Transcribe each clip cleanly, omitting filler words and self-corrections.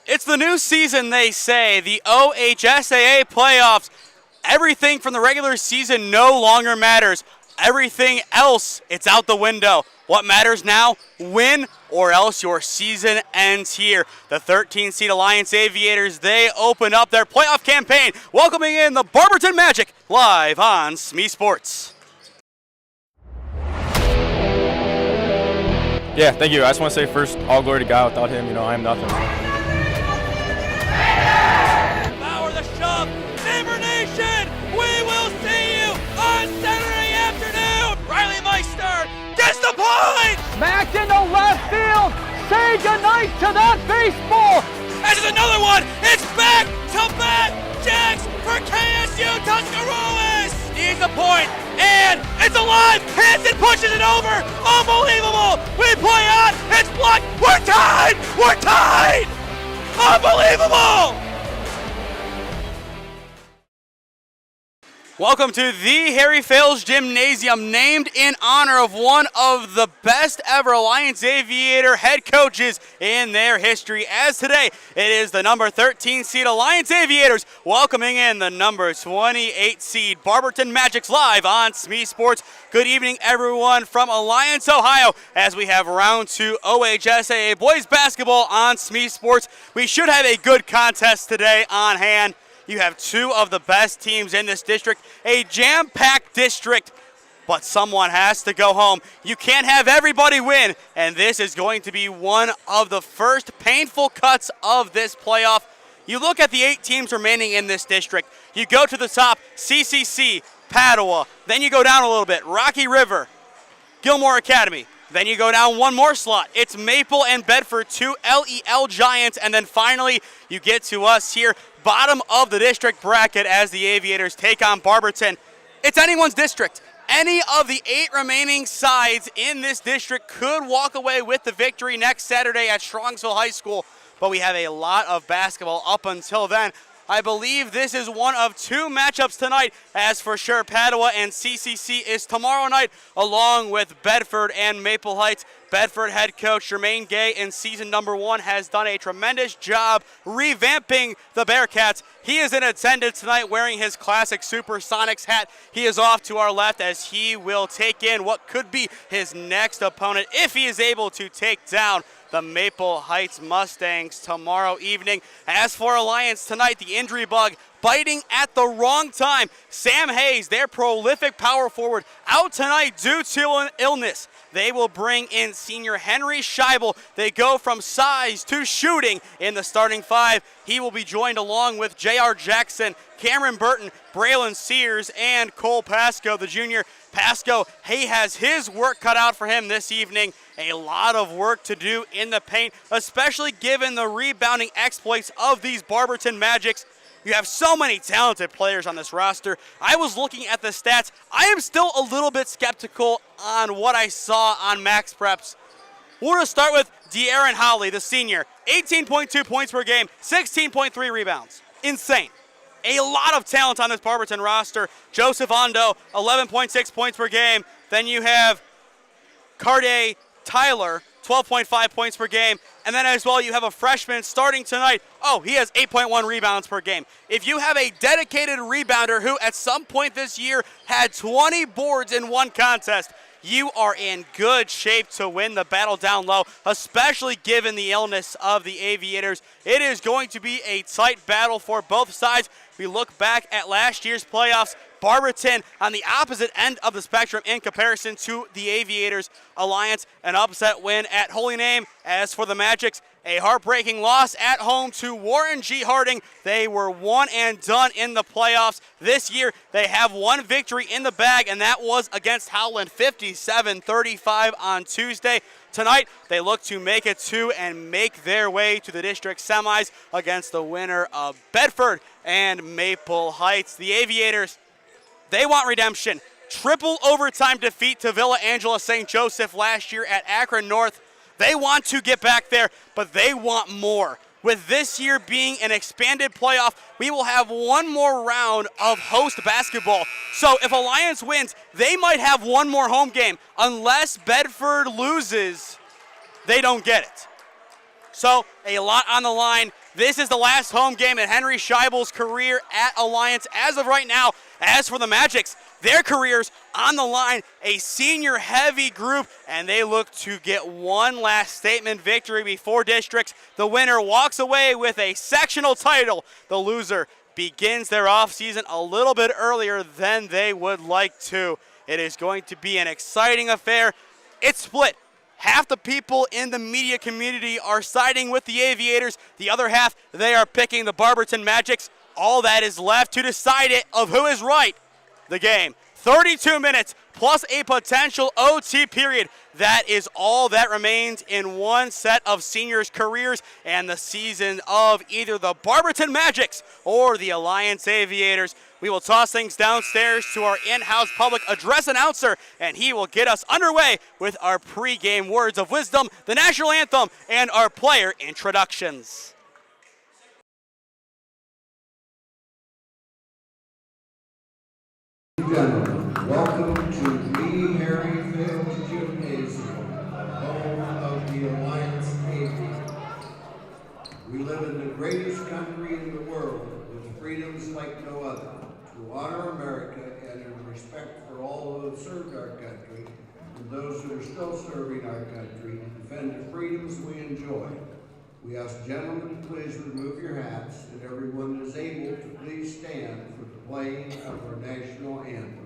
It's the new season, they say. The OHSAA playoffs. Everything from the regular season no longer matters. Everything else, it's out the window. What matters now? Win, or else your season ends here. The 13-seed Alliance Aviators, they open up their playoff campaign, welcoming in the Barberton Magic, live on SmeeSports. Yeah, thank you. I just want to say first, all glory to God. Without him, I am nothing. Power the shove, Neighbor Nation, we will see you on Saturday afternoon. Riley Meister gets the point. Smacked into left field. Say goodnight to that baseball. This is another one. It's back to back jacks for KSU Tuscarawas. Needs a point, and it's alive. Hansen pushes it over. Unbelievable. We play on. It's blocked. We're tied. We're tied. Unbelievable. Welcome to the Harry Fales Gymnasium, named in honor of one of the best ever Alliance Aviator head coaches in their history. As today, it is the number 13 seed Alliance Aviators welcoming in the number 28 seed Barberton Magics live on SmeeSports. Good evening, everyone from Alliance, Ohio, as we have round 2 OHSAA boys basketball on SmeeSports. We should have a good contest today on hand. You have two of the best teams in this district, a jam-packed district, but someone has to go home. You can't have everybody win, and this is going to be one of the first painful cuts of this playoff. You look at the 8 teams remaining in this district. You go to the top, CCC, Padua. Then you go down a little bit, Rocky River, Gilmore Academy. Then you go down one more slot. It's Maple and Bedford, 2 LEL Giants. And then finally, you get to us here, bottom of the district bracket as the Aviators take on Barberton. It's anyone's district. Any of the 8 remaining sides in this district could walk away with the victory next Saturday at Strongsville High School. But we have a lot of basketball up until then. I believe this is one of 2 matchups tonight, as for sure Padua and CCC is tomorrow night, along with Bedford and Maple Heights. Bedford head coach Jermaine Gay in season number 1 has done a tremendous job revamping the Bearcats. He is in attendance tonight wearing his classic Supersonics hat. He is off to our left as he will take in what could be his next opponent if he is able to take down the Maple Heights Mustangs tomorrow evening. As for Alliance tonight, the injury bug biting at the wrong time. Sam Hayes, their prolific power forward, out tonight due to an illness. They will bring in senior Henry Scheibel. They go from size to shooting in the starting 5. He will be joined along with J.R. Jackson, Cameron Burton, Braylon Sears, and Cole Pasco, the junior. Pasco, he has his work cut out for him this evening. A lot of work to do in the paint, especially given the rebounding exploits of these Barberton Magics. You have so many talented players on this roster. I was looking at the stats. I am still a little bit skeptical on what I saw on Max Preps. We're going to start with De'Aaron Howley, the senior. 18.2 points per game, 16.3 rebounds. Insane. A lot of talent on this Barberton roster. Joseph Ondo, 11.6 points per game. Then you have Carday Tyler, 12.5 points per game. And then as well, you have a freshman starting tonight. Oh, he has 8.1 rebounds per game. If you have a dedicated rebounder who at some point this year had 20 boards in one contest, you are in good shape to win the battle down low, especially given the illness of the Aviators. It is going to be a tight battle for both sides. We look back at last year's playoffs, Barberton on the opposite end of the spectrum in comparison to the Aviators. Alliance, an upset win at Holy Name. As for the Magics, a heartbreaking loss at home to Warren G. Harding. They were one and done in the playoffs. This year, they have one victory in the bag, and that was against Howland, 57-35 on Tuesday. Tonight, they look to make it 2 and make their way to the district semis against the winner of Bedford and Maple Heights. The Aviators, they want redemption. Triple overtime defeat to Villa Angela St. Joseph last year at Akron North. They want to get back there, but they want more. With this year being an expanded playoff, we will have one more round of host basketball. So if Alliance wins, they might have one more home game. Unless Bedford loses, they don't get it. So a lot on the line. This is the last home game in Henry Scheibel's career at Alliance as of right now. As for the Magics, their careers on the line, a senior-heavy group, and they look to get one last statement victory before districts. The winner walks away with a sectional title. The loser begins their offseason a little bit earlier than they would like to. It is going to be an exciting affair. It's split. Half the people in the media community are siding with the Aviators. The other half, they are picking the Barberton Magics. All that is left to decide it of who is right. The game, 32 minutes plus a potential OT period. That is all that remains in one set of seniors' careers and the season of either the Barberton Magics or the Alliance Aviators. We will toss things downstairs to our in-house public address announcer, and he will get us underway with our pregame words of wisdom, the national anthem, and our player introductions. Gentlemen, welcome to Lee Harry Fields Gymnasium, home of the Alliance Aviators. We live in the greatest country in the world with freedoms like no other. To honor America and in respect for all who have served our country and those who are still serving our country, to defend the freedoms we enjoy. We ask gentlemen to please remove your hats, and everyone that is able to please stand for the playing of our national anthem.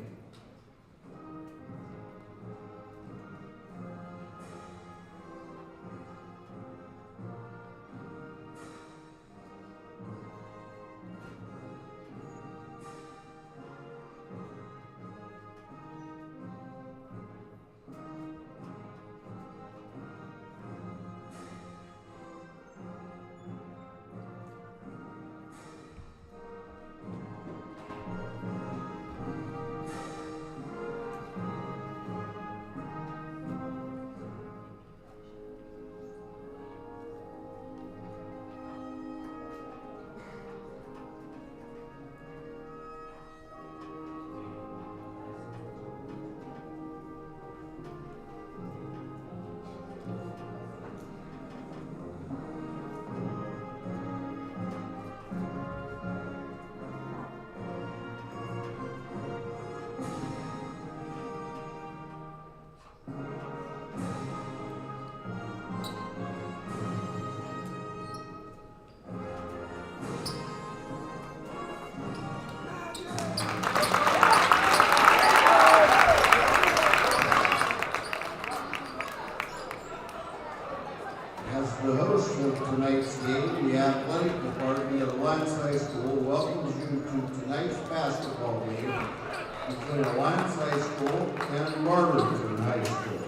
Between Alliance High School and Barberton High School.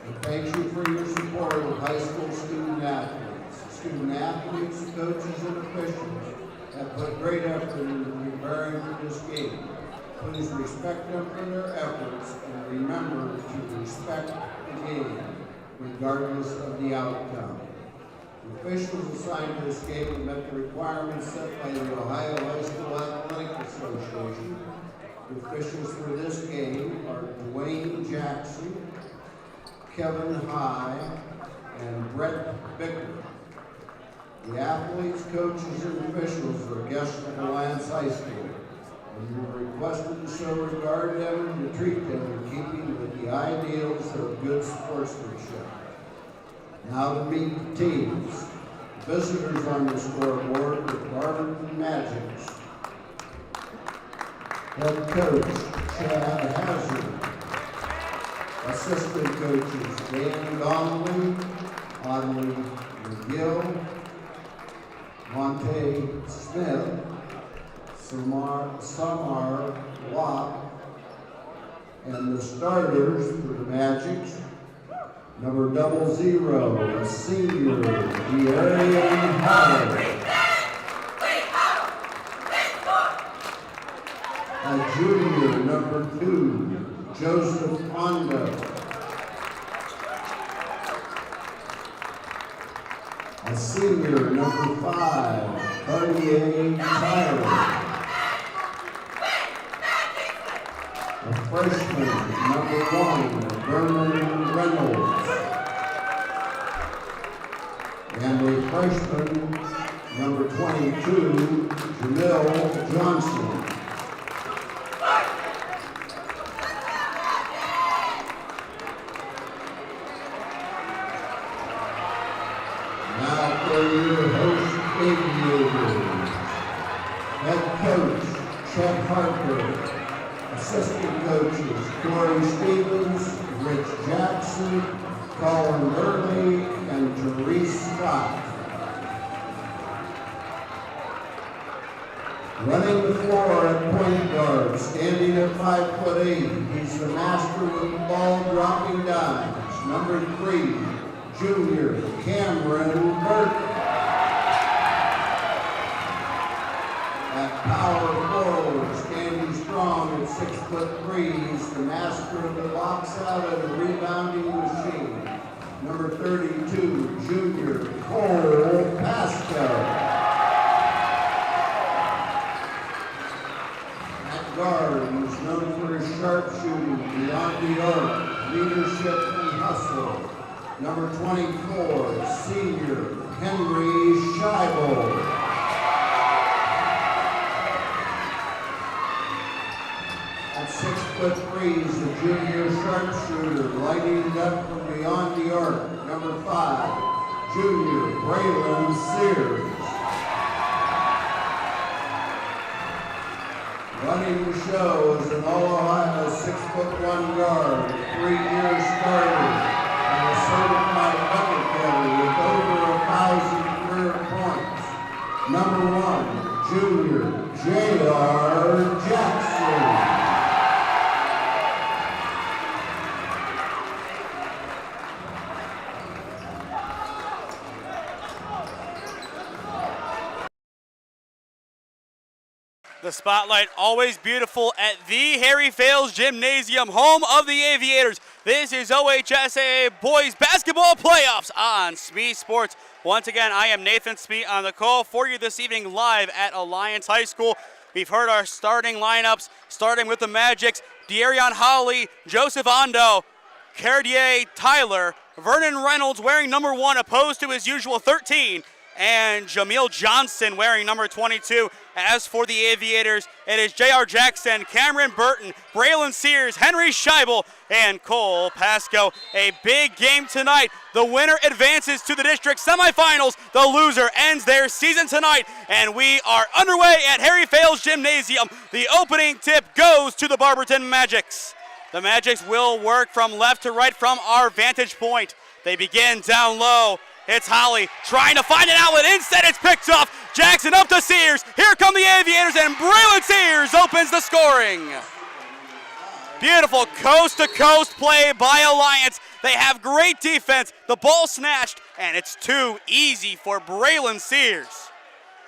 And thank you for your support of high school student athletes. Student athletes, coaches, and officials have put great effort into preparing for this game. Please respect them for their efforts and remember to respect the game, regardless of the outcome. The officials assigned to this game have met the requirements set by the Ohio High School Athletic Association. The officials for this game are Dwayne Jackson, Kevin High, and Brett Bicker. The athletes, coaches, and officials are guests of Alliance High School, and you're requested to show regard to them and to treat them in keeping with the ideals of good sportsmanship. Now to meet the teams. Visitors on the scoreboard are Barberton Magics. Head coach, Chad Hazard. Assistant coaches, Dan Donnelly, Audley McGill, Monte Smith, Samar Watt, and the starters for the Magics, number 00, a senior, De'Arian Howard. A junior, number 2, Joseph Ondo. A senior, number 5, Cartier Tyler. A freshman, number 1, Vernon Reynolds. And a freshman, Johnson. Now for your host aviators. Head coach, Chet Harper. Assistant coaches, Corey Stevens, Rich Jackson, Colin Early, and Therese Scott. Running the floor at point guard, standing at 5'8", he's the master with the ball dropping dimes. Number 3, junior Cameron Burton. At power forward, standing strong at 6'3", he's the master of the box out and the rebounding machine. Number 32, junior Cole Pasco. Guard, who's known for his sharpshooting beyond the arc, leadership and hustle. Number 24, senior Henry Scheibel. At 6'3", he's the junior sharpshooter, lighting it up from beyond the arc. Number 5, junior Braylon Sears. Running the show is an All-Ohio 6'1" guard, 3-year starter, and a certified bucket getter with over 1,000 career points. Number 1, junior J.R. Jackson. The spotlight always beautiful at the Harry Fales Gymnasium, home of the Aviators. This is OHSAA Boys Basketball Playoffs on SmeeSports. Once again, I am Nathan Smee on the call for you this evening live at Alliance High School. We've heard our starting lineups, starting with the Magics, De'Arion Holly, Joseph Ondo, Cartier Tyler, Vernon Reynolds wearing number 1 opposed to his usual 13, and Jameel Johnson wearing number 22. As for the Aviators, it is J.R. Jackson, Cameron Burton, Braylon Sears, Henry Scheibel, and Cole Pasco. A big game tonight. The winner advances to the district semifinals. The loser ends their season tonight. And we are underway at Harry Fales Gymnasium. The opening tip goes to the Barberton Magics. The Magics will work from left to right from our vantage point. They begin down low. It's Holly trying to find an outlet. Instead, it's picked off. Jackson up to Sears. Here come the Aviators, and Braylon Sears opens the scoring. Beautiful coast-to-coast play by Alliance. They have great defense. The ball snatched, and it's too easy for Braylon Sears.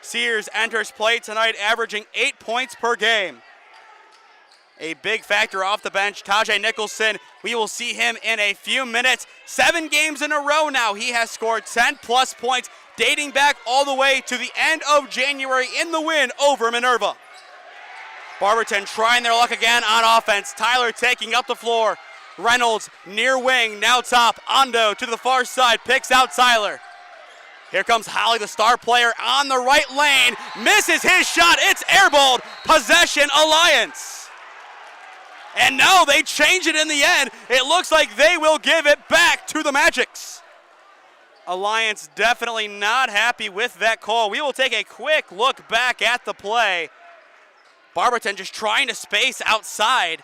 Sears enters play tonight, averaging 8 points per game. A big factor off the bench, Tajay Nicholson. We will see him in a few minutes. 7 games in a row now. He has scored 10-plus points, dating back all the way to the end of January in the win over Minerva. Barberton trying their luck again on offense. Tyler taking up the floor. Reynolds near wing, now top. Ondo to the far side, picks out Tyler. Here comes Holly, the star player, on the right lane. Misses his shot. It's airballed. Possession Alliance. And no, they change it in the end. It looks like they will give it back to the Magics. Alliance definitely not happy with that call. We will take a quick look back at the play. Barberton just trying to space outside.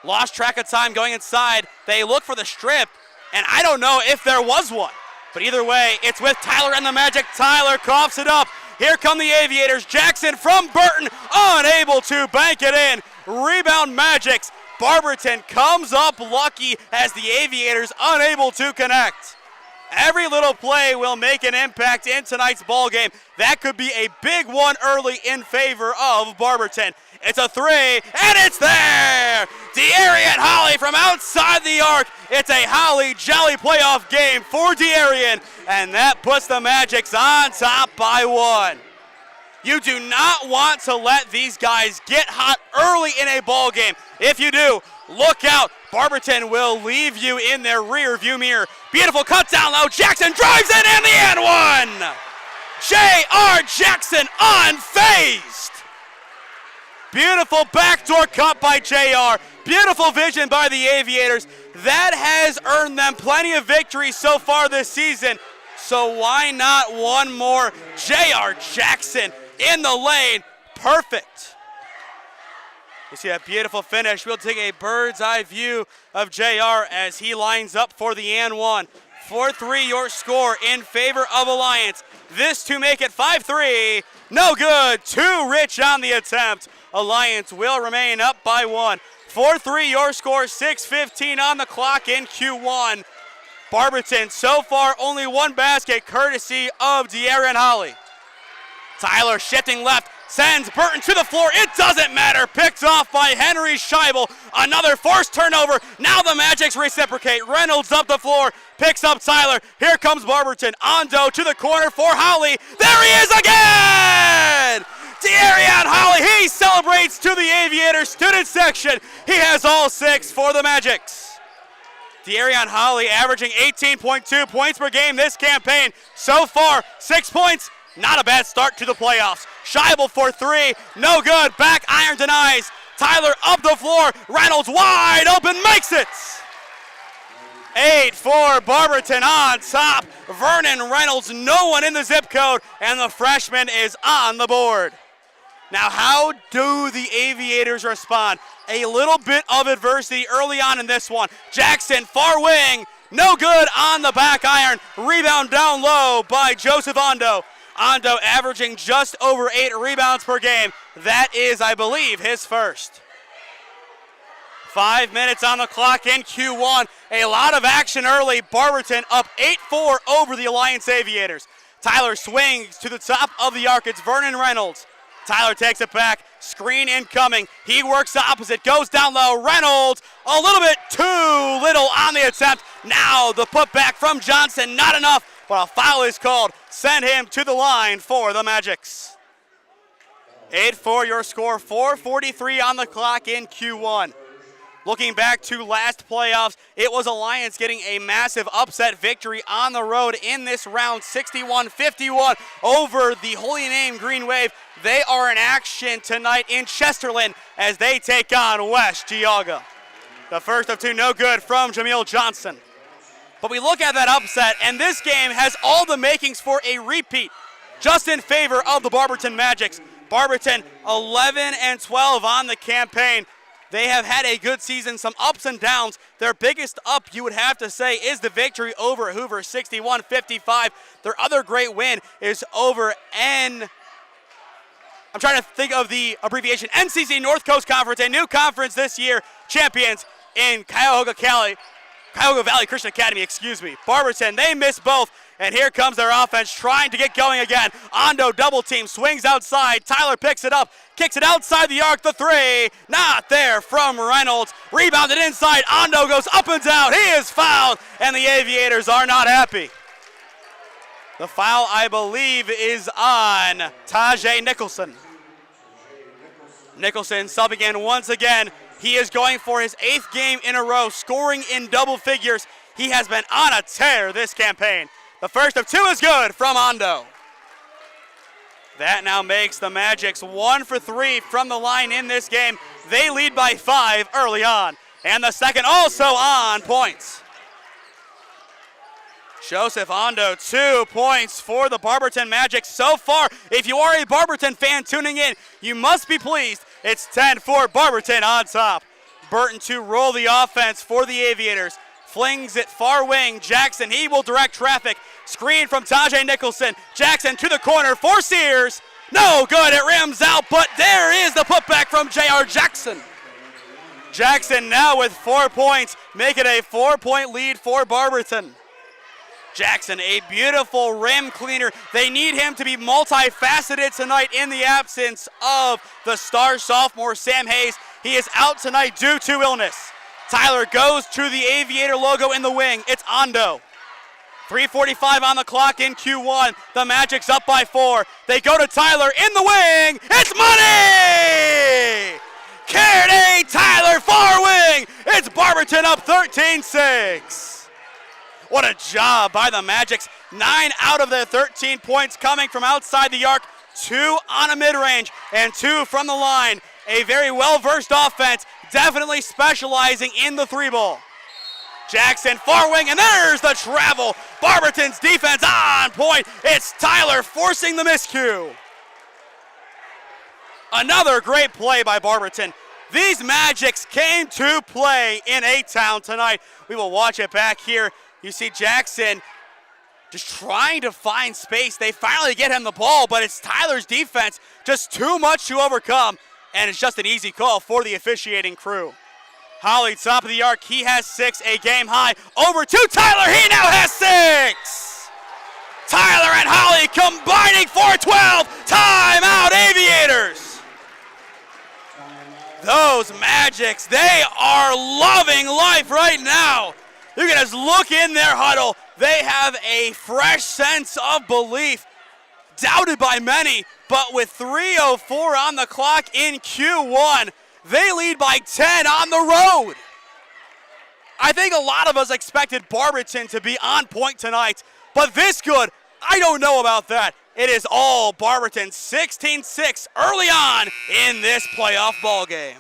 Lost track of time going inside. They look for the strip, and I don't know if there was one. But either way, it's with Tyler and the Magic. Tyler coughs it up. Here come the Aviators. Jackson from Burton, unable to bank it in. Rebound Magics. Barberton comes up lucky as the Aviators unable to connect. Every little play will make an impact in tonight's ball game. That could be a big one early in favor of Barberton. It's a 3, and it's there! De'Arion Holly from outside the arc. It's a Holly Jolly playoff game for De'Arion, and that puts the Magics on top by 1. You do not want to let these guys get hot early in a ball game. If you do, look out. Barberton will leave you in their rear view mirror. Beautiful cut down low. Jackson drives it in the end one. J.R. Jackson unfazed. Beautiful backdoor cut by JR. Beautiful vision by the Aviators. That has earned them plenty of victories so far this season. So why not one more? JR Jackson in the lane. Perfect. You see that beautiful finish. We'll take a bird's eye view of JR as he lines up for the and one. 4-3 your score in favor of Alliance. This to make it 5-3. No good. Too rich on the attempt. Alliance will remain up by 1. 4-3 your score. 6:15 on the clock in Q1. Barberton so far only one basket courtesy of De'Aaron Holly. Tyler shifting left. Sends Burton to the floor. It doesn't matter. Picked off by Henry Scheibel. Another forced turnover. Now the Magics reciprocate. Reynolds up the floor. Picks up Tyler. Here comes Barberton. Ando to the corner for Holly. There he is again! De'Aaron Holly. He celebrates to the Aviator student section. He has all 6 for the Magics. De'Aaron Holly averaging 18.2 points per game this campaign. So far, 6 points. Not a bad start to the playoffs. Scheibel for 3, no good. Back iron denies. Tyler up the floor. Reynolds wide open, makes it. 8 for Barberton on top. Vernon Reynolds, no one in the zip code, and the freshman is on the board. Now, how do the Aviators respond? A little bit of adversity early on in this one. Jackson, far wing, no good on the back iron. Rebound down low by Joseph Ando. Ando averaging just over 8 rebounds per game. That is, I believe, his first. 5 minutes on the clock in Q1. A lot of action early. Barberton up 8-4 over the Alliance Aviators. Tyler swings to the top of the arc. It's Vernon Reynolds. Tyler takes it back. Screen incoming. He works the opposite. Goes down low. Reynolds a little bit too little on the attempt. Now the putback from Johnson. Not enough, but a foul is called. Send him to the line for the Magics. 8-4 your score. 4:43 on the clock in Q1. Looking back to last playoffs, it was Alliance getting a massive upset victory on the road in this round, 61-51 over the Holy Name Green Wave. They are in action tonight in Chesterland as they take on West Geauga. The first of 2, no good from Jameel Johnson. But we look at that upset, and this game has all the makings for a repeat, just in favor of the Barberton Magics. Barberton 11-12 on the campaign. They have had a good season, some ups and downs. Their biggest up, you would have to say, is the victory over Hoover, 61-55. Their other great win is over I'm trying to think of the abbreviation, NCC North Coast Conference, a new conference this year, champions in Cuyahoga Valley Christian Academy, Barberton, they miss both, and here comes their offense trying to get going again. Ando double team, swings outside. Tyler picks it up, kicks it outside the arc, the 3, not there from Reynolds. Rebounded inside, Ando goes up and down. He is fouled, and the Aviators are not happy. The foul, I believe, is on Tajay Nicholson. Nicholson subbing in once again. He is going for his 8th game in a row, scoring in double figures. He has been on a tear this campaign. The first of 2 is good from Ando. That now makes the Magics 1 for 3 from the line in this game. They lead by 5 early on. And the second also on points. Joseph Ando, 2 points for the Barberton Magic so far. If you are a Barberton fan tuning in, you must be pleased. It's 10 for Barberton on top. Burton to roll the offense for the Aviators. Flings it far wing. Jackson, he will direct traffic. Screen from Tajay Nicholson. Jackson to the corner for Sears. No good, it rims out, but there is the putback from J.R. Jackson. Jackson now with 4 points, make it a 4-point lead for Barberton. Jackson, a beautiful rim cleaner. They need him to be multifaceted tonight in the absence of the star sophomore Sam Hayes. He is out tonight due to illness. Tyler goes to the Aviator logo in the wing. It's Ando. 3:45 on the clock in Q1. The Magic's up by 4. They go to Tyler in the wing. It's money! Karen Tyler, far wing. It's Barberton up 13-6. What a job by the Magics. 9 out of their 13 points coming from outside the arc. 2 on a mid-range and 2 from the line. A very well-versed offense, definitely specializing in the three ball. Jackson, far wing, and there's the travel. Barberton's defense on point. It's Tyler forcing the miscue. Another great play by Barberton. These Magics came to play in A-Town tonight. We will watch it back here. You see Jackson just trying to find space. They finally get him the ball, but it's Tyler's defense just too much to overcome, and it's just an easy call for the officiating crew. Holly, top of the arc, he has 6, a game high. Over to Tyler, he now has 6! Tyler and Holly combining for 12. Timeout, Aviators! Those Magics, they are loving life right now. You can just look in their huddle. They have a fresh sense of belief, doubted by many, but with 3:04 on the clock in Q1, they lead by 10 on the road. I think a lot of us expected Barberton to be on point tonight, but this good, I don't know about that. It is all Barberton, 16-6 early on in this playoff ball game.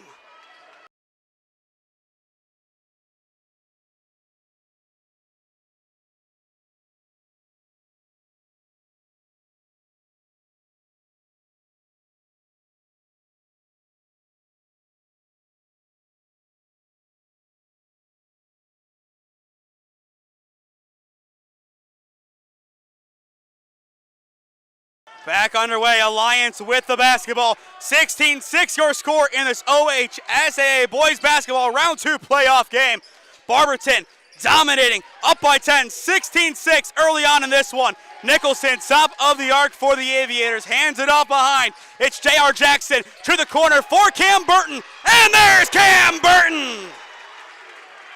Back underway, Alliance with the basketball. 16-6 your score in this OHSAA boys basketball round 2 playoff game. Barberton dominating, up by 10, 16-6 early on in this one. Nicholson, top of the arc for the Aviators, hands it off behind. It's J.R. Jackson to the corner for Cam Burton, and there's Cam Burton!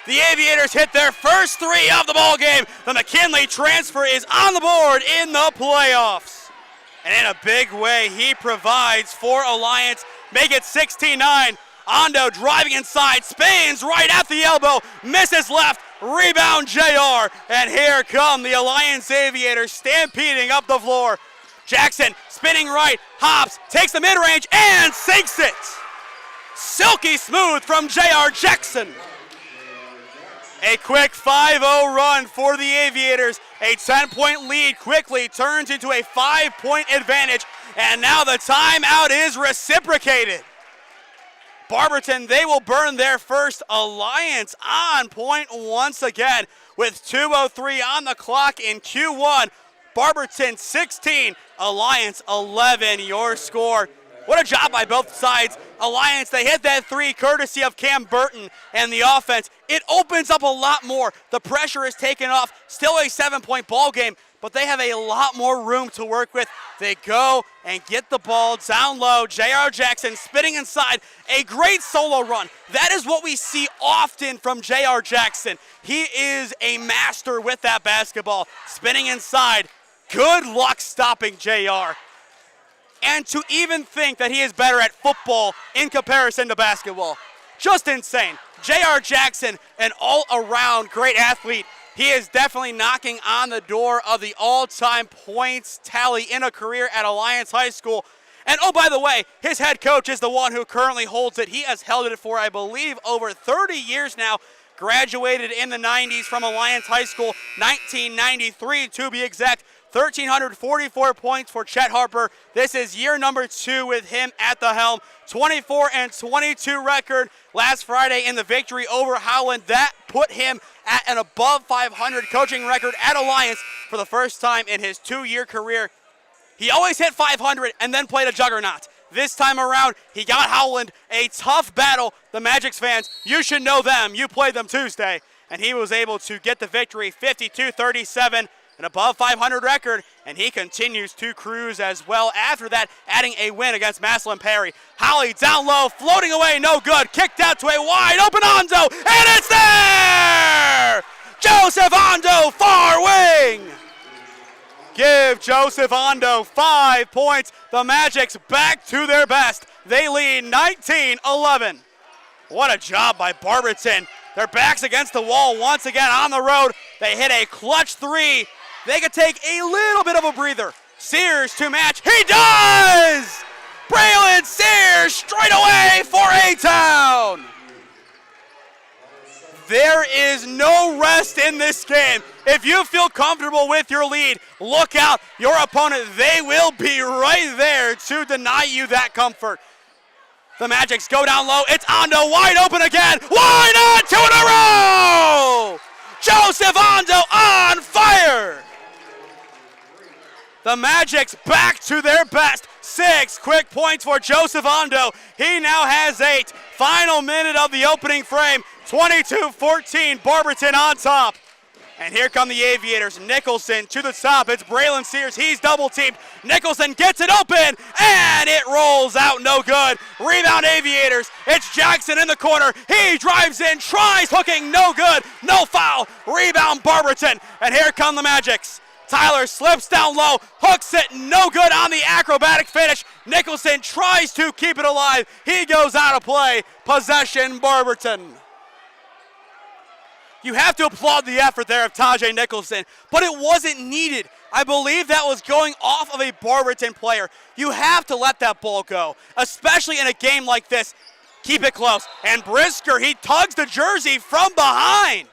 The Aviators hit their first 3 of the ball game. The McKinley transfer is on the board in the playoffs. And in a big way, he provides for Alliance. Make it 16-9. Ando driving inside, spins right at the elbow, misses left, rebound JR. And here come the Alliance Aviators stampeding up the floor. Jackson spinning right, hops, takes the mid-range and sinks it. Silky smooth from JR Jackson. A quick 5-0 run for the Aviators. A 10-point lead quickly turns into a 5-point advantage, and now the timeout is reciprocated. Barberton, they will burn their first. Alliance on point once again with 2:03 on the clock in Q1. Barberton 16, Alliance 11, your score. What a job by both sides. Alliance, they hit that 3 courtesy of Cam Burton, and the offense, it opens up a lot more. The pressure is taken off. Still a 7-point ball game, but they have a lot more room to work with. They go and get the ball down low. J.R. Jackson spinning inside. A great solo run. That is what we see often from J.R. Jackson. He is a master with that basketball. Spinning inside. Good luck stopping J.R. And to even think that he is better at football in comparison to basketball. Just insane. J.R. Jackson, an all-around great athlete. He is definitely knocking on the door of the all-time points tally in a career at Alliance High School. And oh, by the way, his head coach is the one who currently holds it. He has held it for, I believe, over 30 years now. Graduated in the 90s from Alliance High School, 1993 to be exact. 1,344 points for Chet Harper. This is year number 2 with him at the helm. 24-22 record last Friday in the victory over Howland. That put him at an above 500 coaching record at Alliance for the first time in his 2-year career. He always hit 500 and then played a juggernaut. This time around, he got Howland, a tough battle. The Magics fans, you should know them. You played them Tuesday. And he was able to get the victory, 52-37. An above 500 record, and he continues to cruise as well after that, adding a win against Maslin Perry. Holly down low, floating away, no good. Kicked out to a wide open Ando, and it's there! Joseph Ando, far wing! Give Joseph Ando 5 points. The Magics back to their best. They lead 19-11. What a job by Barberton. Their backs against the wall once again on the road. They hit a clutch 3. They could take a little bit of a breather. Sears to match. He does! Braylon Sears straight away for A-Town. There is no rest in this game. If you feel comfortable with your lead, look out. Your opponent, they will be right there to deny you that comfort. The Magics go down low. It's Ondo wide open again. Why not? 2 in a row! Joseph Ondo on fire! The Magics back to their best. 6 quick points for Joseph Ondo. He now has 8. Final minute of the opening frame. 22-14, Barberton on top. And here come the Aviators. Nicholson to the top. It's Braylon Sears. He's double teamed. Nicholson gets it open, and it rolls out no good. Rebound Aviators. It's Jackson in the corner. He drives in, tries hooking, no good. No foul. Rebound Barberton. And here come the Magics. Tyler slips down low, hooks it, no good on the acrobatic finish. Nicholson tries to keep it alive. He goes out of play. Possession Barberton. You have to applaud the effort there of Tajay Nicholson, but it wasn't needed. I believe that was going off of a Barberton player. You have to let that ball go, especially in a game like this. Keep it close. And Brisker, he tugs the jersey from behind.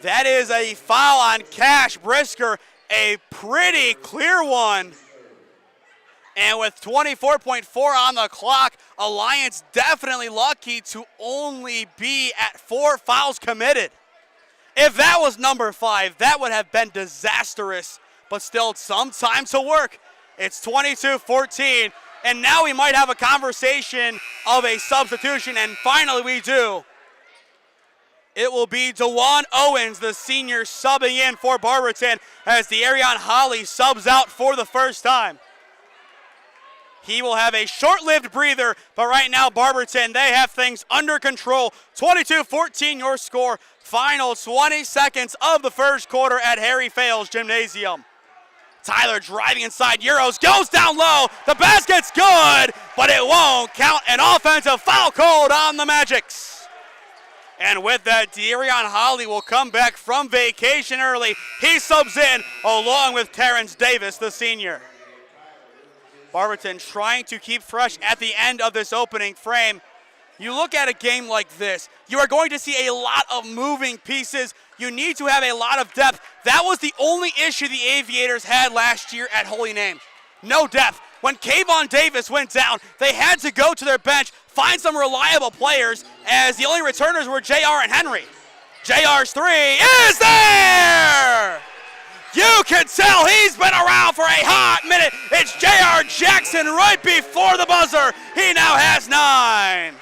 That is a foul on Cash Brisker, a pretty clear one. And with 24.4 on the clock, Alliance definitely lucky to only be at 4 fouls committed. If that was number 5, that would have been disastrous, but still some time to work. It's 22-14, and now we might have a conversation of a substitution, and finally we do. It will be DeJuan Owens, the senior, subbing in for Barberton as the Arion Holly subs out for the first time. He will have a short-lived breather, but right now Barberton, they have things under control. 22-14 your score. Final 20 seconds of the first quarter at Harry Fales Gymnasium. Tyler driving inside Euros, goes down low. The basket's good, but it won't count. An offensive foul called on the Magics. And with that, Darion Holly will come back from vacation early. He subs in along with Terrence Davis, the senior. Barberton trying to keep fresh at the end of this opening frame. You look at a game like this, you are going to see a lot of moving pieces. You need to have a lot of depth. That was the only issue the Aviators had last year at Holy Name. No depth. When Kayvon Davis went down, they had to go to their bench, find some reliable players, as the only returners were JR and Henry. JR's 3 is there! You can tell he's been around for a hot minute. It's J.R. Jackson right before the buzzer. He now has 9.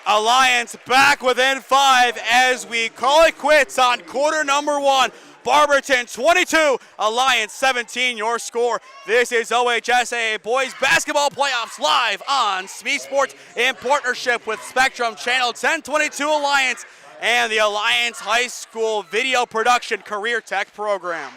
Alliance back within 5 as we call it quits on quarter number 1. Barberton 22, Alliance 17 your score. This is OHSAA Boys Basketball Playoffs live on SmeeSports in partnership with Spectrum Channel 1022 Alliance and the Alliance High School Video Production Career Tech Program.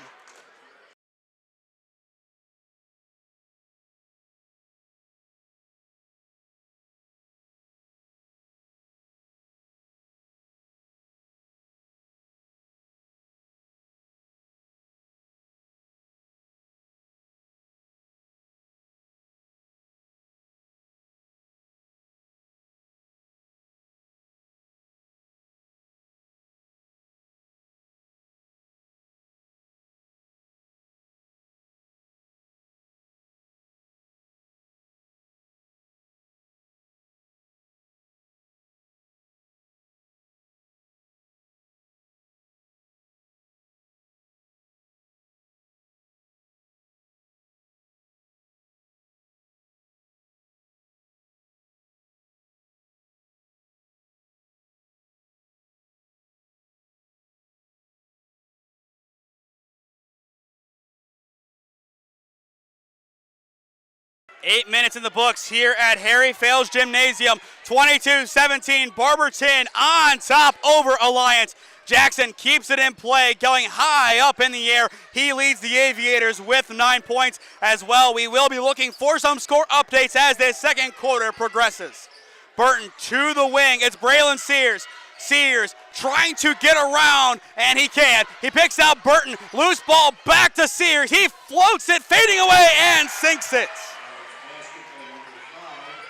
Eight minutes in the books here at Harry Fales Gymnasium. 22-17, Barberton on top over Alliance. Jackson keeps it in play, going high up in the air. He leads the Aviators with 9 points as well. We will be looking for some score updates as this second quarter progresses. Burton to the wing. It's Braylon Sears. Sears trying to get around, and he can't. He picks out Burton. Loose ball back to Sears. He floats it, fading away, and sinks it.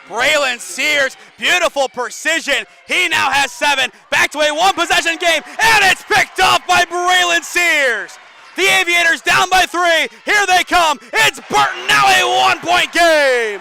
Braylon Sears, beautiful precision. He now has 7. Back to a one-possession game, and it's picked off by Braylon Sears. The Aviators down by 3. Here they come. It's Burton, now a one-point game.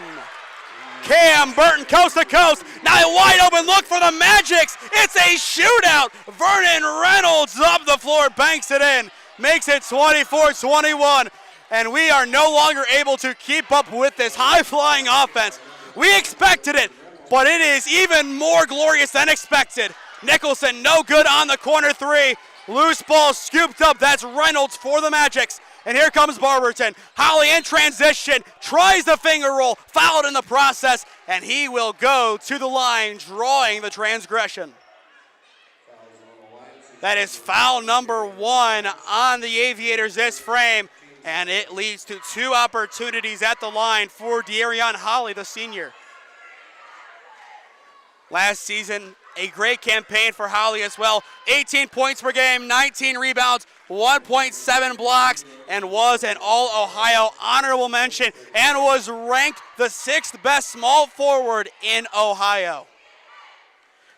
Cam Burton, coast to coast. Now a wide open look for the Magics. It's a shootout. Vernon Reynolds up the floor, banks it in. Makes it 24-21. And we are no longer able to keep up with this high-flying offense. We expected it, but it is even more glorious than expected. Nicholson, no good on the corner 3. Loose ball scooped up. That's Reynolds for the Magics. And here comes Barberton. Holly in transition, tries the finger roll, fouled in the process, and he will go to the line, drawing the transgression. That is foul number 1 on the Aviators this frame, and it leads to 2 opportunities at the line for De'Arion Holly, the senior. Last season, a great campaign for Holly as well. 18 points per game, 19 rebounds, 1.7 blocks, and was an All-Ohio honorable mention and was ranked the 6th best small forward in Ohio.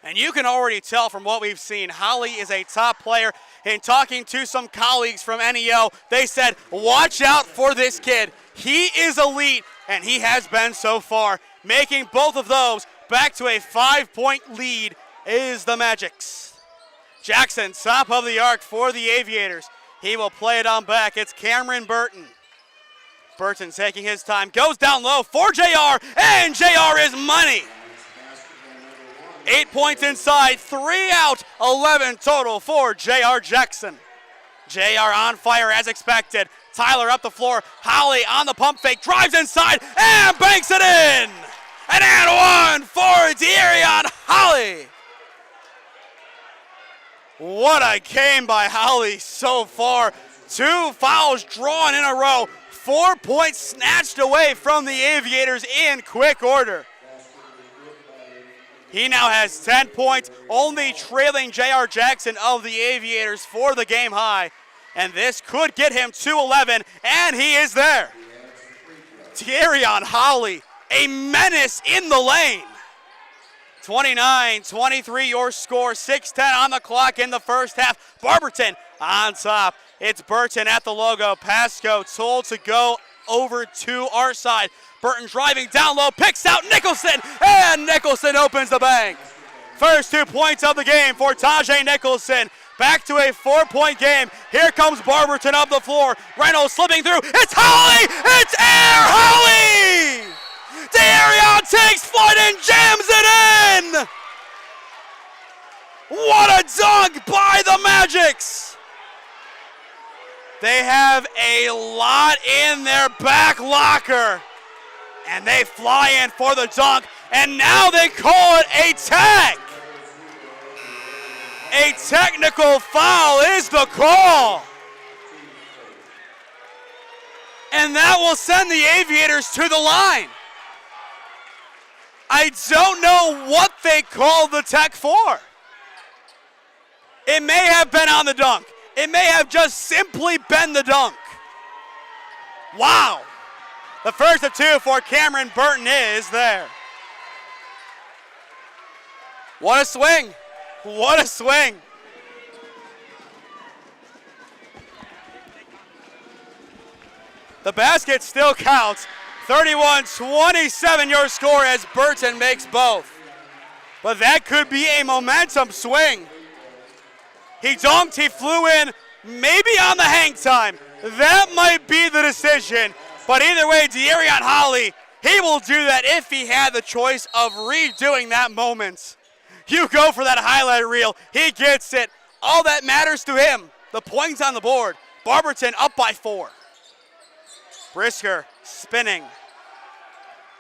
And you can already tell from what we've seen, Holly is a top player. In talking to some colleagues from NEO, they said, watch out for this kid. He is elite, and he has been so far. Making both of those back to a 5-point lead is the Magics. Jackson, top of the arc for the Aviators. He will play it on back. It's Cameron Burton. Burton taking his time, goes down low for JR, and JR is money. 8 points inside, 3 out, 11 total for JR Jackson. JR on fire as expected. Tyler up the floor, Holly on the pump fake, drives inside, and banks it in. And 1 for De'Arion Holly. What a game by Holly so far. 2 fouls drawn in a row. 4 points snatched away from the Aviators in quick order. He now has 10 points, only trailing J.R. Jackson of the Aviators for the game high. And this could get him to 11, and he is there. De'Arion Holly, a menace in the lane. 29-23 your score, 6:10 on the clock in the first half. Barberton on top. It's Burton at the logo. Pasco told to go over to our side. Burton driving down low, picks out Nicholson, and Nicholson opens the bank. First 2 points of the game for Tajay Nicholson. Back to a 4-point game. Here comes Barberton up the floor. Reynolds slipping through. It's Holly! It's Air Holly! De'Arion takes flight and jams it in! What a dunk by the Magics! They have a lot in their back locker. And they fly in for the dunk, and now they call it a tag. A technical foul is the call. And that will send the Aviators to the line. I don't know what they called the tech for. It may have been on the dunk. It may have just simply been the dunk. Wow. The first of 2 for Cameron Burton is there. What a swing. What a swing. The basket still counts. 31-27 your score as Burton makes both. But that could be a momentum swing. He dunked, he flew in, maybe on the hang time. That might be the decision. But either way, De'Arion Holly, he will do that if he had the choice of redoing that moment. You go for that highlight reel. He gets it. All that matters to him, the points on the board. Barberton up by 4. Brisker spinning.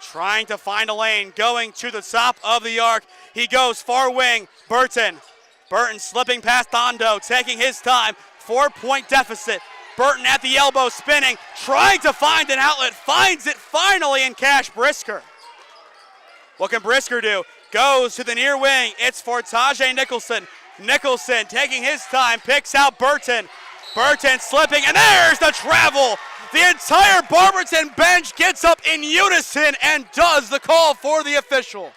Trying to find a lane, going to the top of the arc. He goes far wing. Burton slipping past Dondo, taking his time. 4-point deficit. Burton at the elbow, spinning, trying to find an outlet, finds it finally in Cash Brisker. What can Brisker do? Goes to the near wing. It's for Tajay Nicholson. Nicholson taking his time, picks out Burton. Burton slipping, and there's the travel. The entire Barberton bench gets up in unison and does the call for the official.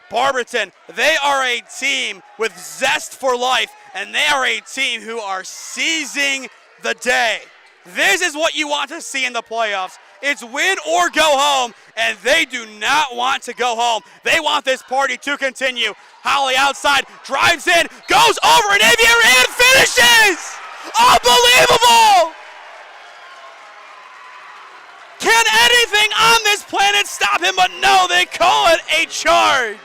Barberton, they are a team with zest for life, and they are a team who are seizing the day. This is what you want to see in the playoffs. It's win or go home, and they do not want to go home. They want this party to continue. Holly outside, drives in, goes over an aviator and finishes! Unbelievable! Can anything on this planet stop him? But no, they call it a charge.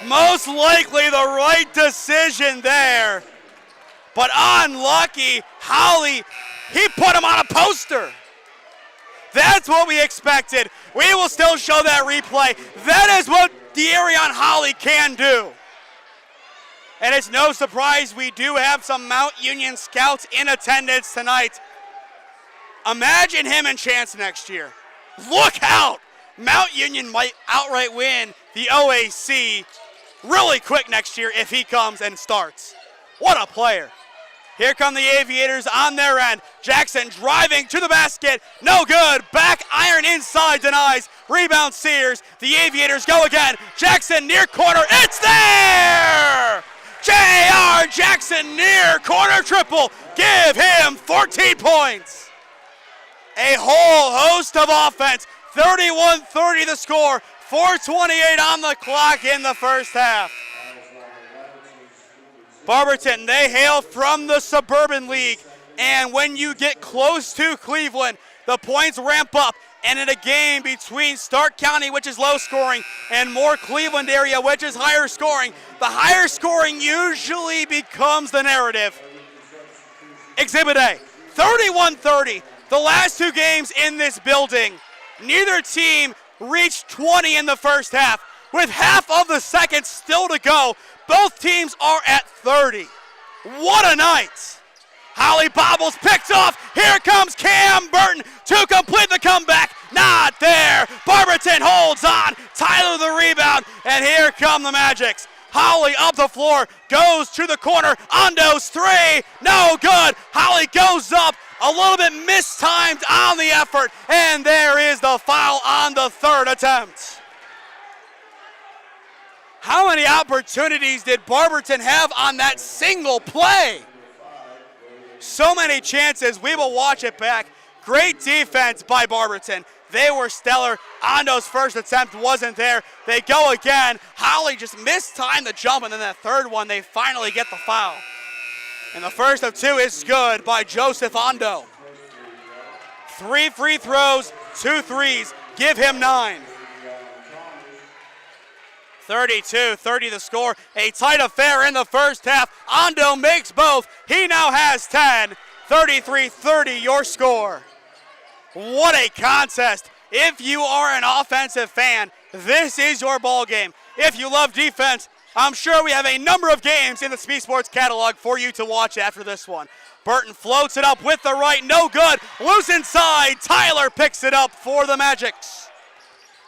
Most likely the right decision there. But unlucky, Holly, he put him on a poster. That's what we expected. We will still show that replay. That is what De'Arion Holly can do. And it's no surprise we do have some Mount Union scouts in attendance tonight. Imagine him and Chance next year. Look out! Mount Union might outright win the OHSAA really quick next year if he comes and starts. What a player. Here come the Aviators on their end. Jackson driving to the basket. No good. Back iron inside, denies. Rebound Sears. The Aviators go again. Jackson near corner. It's there! J.R. Jackson near corner triple. Give him 14 points. A whole host of offense. 31-30 the score. 4:28 on the clock in the first half. Barberton, they hail from the Suburban League, and when you get close to Cleveland, the points ramp up, and in a game between Stark County, which is low scoring, and more Cleveland area, which is higher scoring, the higher scoring usually becomes the narrative. Exhibit A, 31-30, the last two games in this building, neither team reached 20 in the first half. With half of the second still to go, both teams are at 30. What a night. Holly bobbles, picked off. Here comes Cam Burton to complete the comeback. Not there. Barberton holds on. Tyler the rebound, and here come the Magics. Holly up the floor, goes to the corner. Ondo's three, no good. Holly goes up, a little bit mistimed on the effort, and there is the foul on the third attempt. How many opportunities did Barberton have on that single play? So many chances. We will watch it back. Great defense by Barberton. They were stellar. Ondo's first attempt wasn't there. They go again. Holly just mistimed the jump, and then that third one, they finally get the foul. And the first of two is good by Joseph Ondo. 3 free throws, 2 threes. Give him 9. 32-30 the score. A tight affair in the first half. Ondo makes both. He now has 10. 33-30 your score. What a contest. If you are an offensive fan, this is your ball game. If you love defense, I'm sure we have a number of games in the SmeeSports catalog for you to watch after this one. Burton floats it up with the right, no good. Loose inside, Tyler picks it up for the Magics.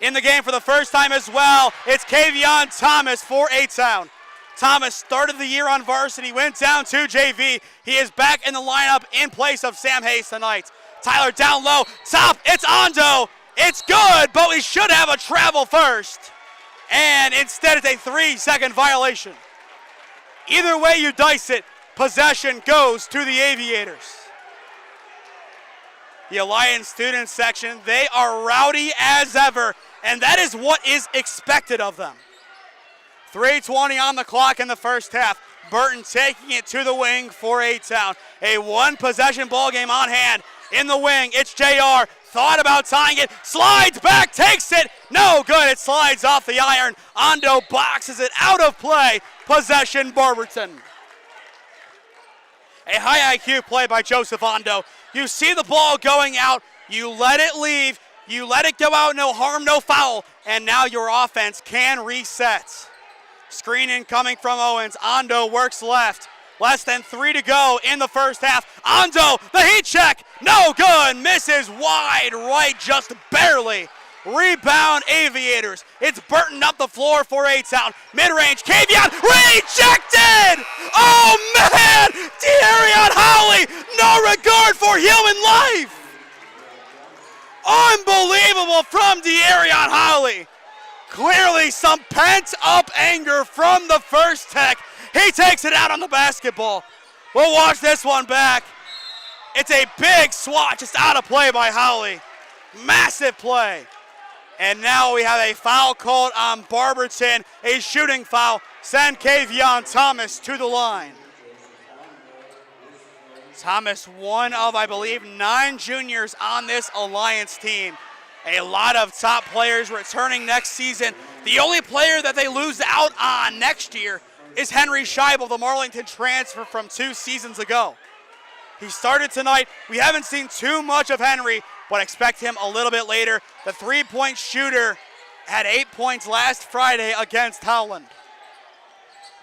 In the game for the first time as well, it's Kavion Thomas for A-Town. Thomas started the year on varsity, went down to JV. He is back in the lineup in place of Sam Hayes tonight. Tyler down low, top, it's Ondo. It's good, but we should have a travel first. And instead it's a 3-second violation. Either way you dice it, possession goes to the Aviators. The Alliance student section, they are rowdy as ever, and that is what is expected of them. 3:20 on the clock in the first half. Burton taking it to the wing for A-Town. A one-possession ball game on hand. In the wing, it's JR. Thought about tying it. Slides back, takes it. No good. It slides off the iron. Ondo boxes it out of play. Possession, Barberton. A high IQ play by Joseph Ondo. You see the ball going out. You let it leave. You let it go out. No harm, no foul. And now your offense can reset. Screen incoming from Owens. Ondo works left. Less than 3 to go in the first half. Ondo, the heat check. No good. Misses wide right, just barely. Rebound Aviators. It's Burton up the floor for A-Town. Mid-range, Kavion, rejected! Oh man! De'Arion Howley, no regard for human life! Unbelievable from De'Arion Howley. Clearly some pent-up anger from the first tech. He takes it out on the basketball. We'll watch this one back. It's a big swat just out of play by Howley. Massive play. And now we have a foul called on Barberton, a shooting foul. Send Kavion Thomas to the line. Thomas, one of, I believe, 9 juniors on this Alliance team. A lot of top players returning next season. The only player that they lose out on next year is Henry Scheibel, the Marlington transfer from 2 seasons ago. He started tonight. We haven't seen too much of Henry, but expect him a little bit later. The three-point shooter had 8 points last Friday against Howland.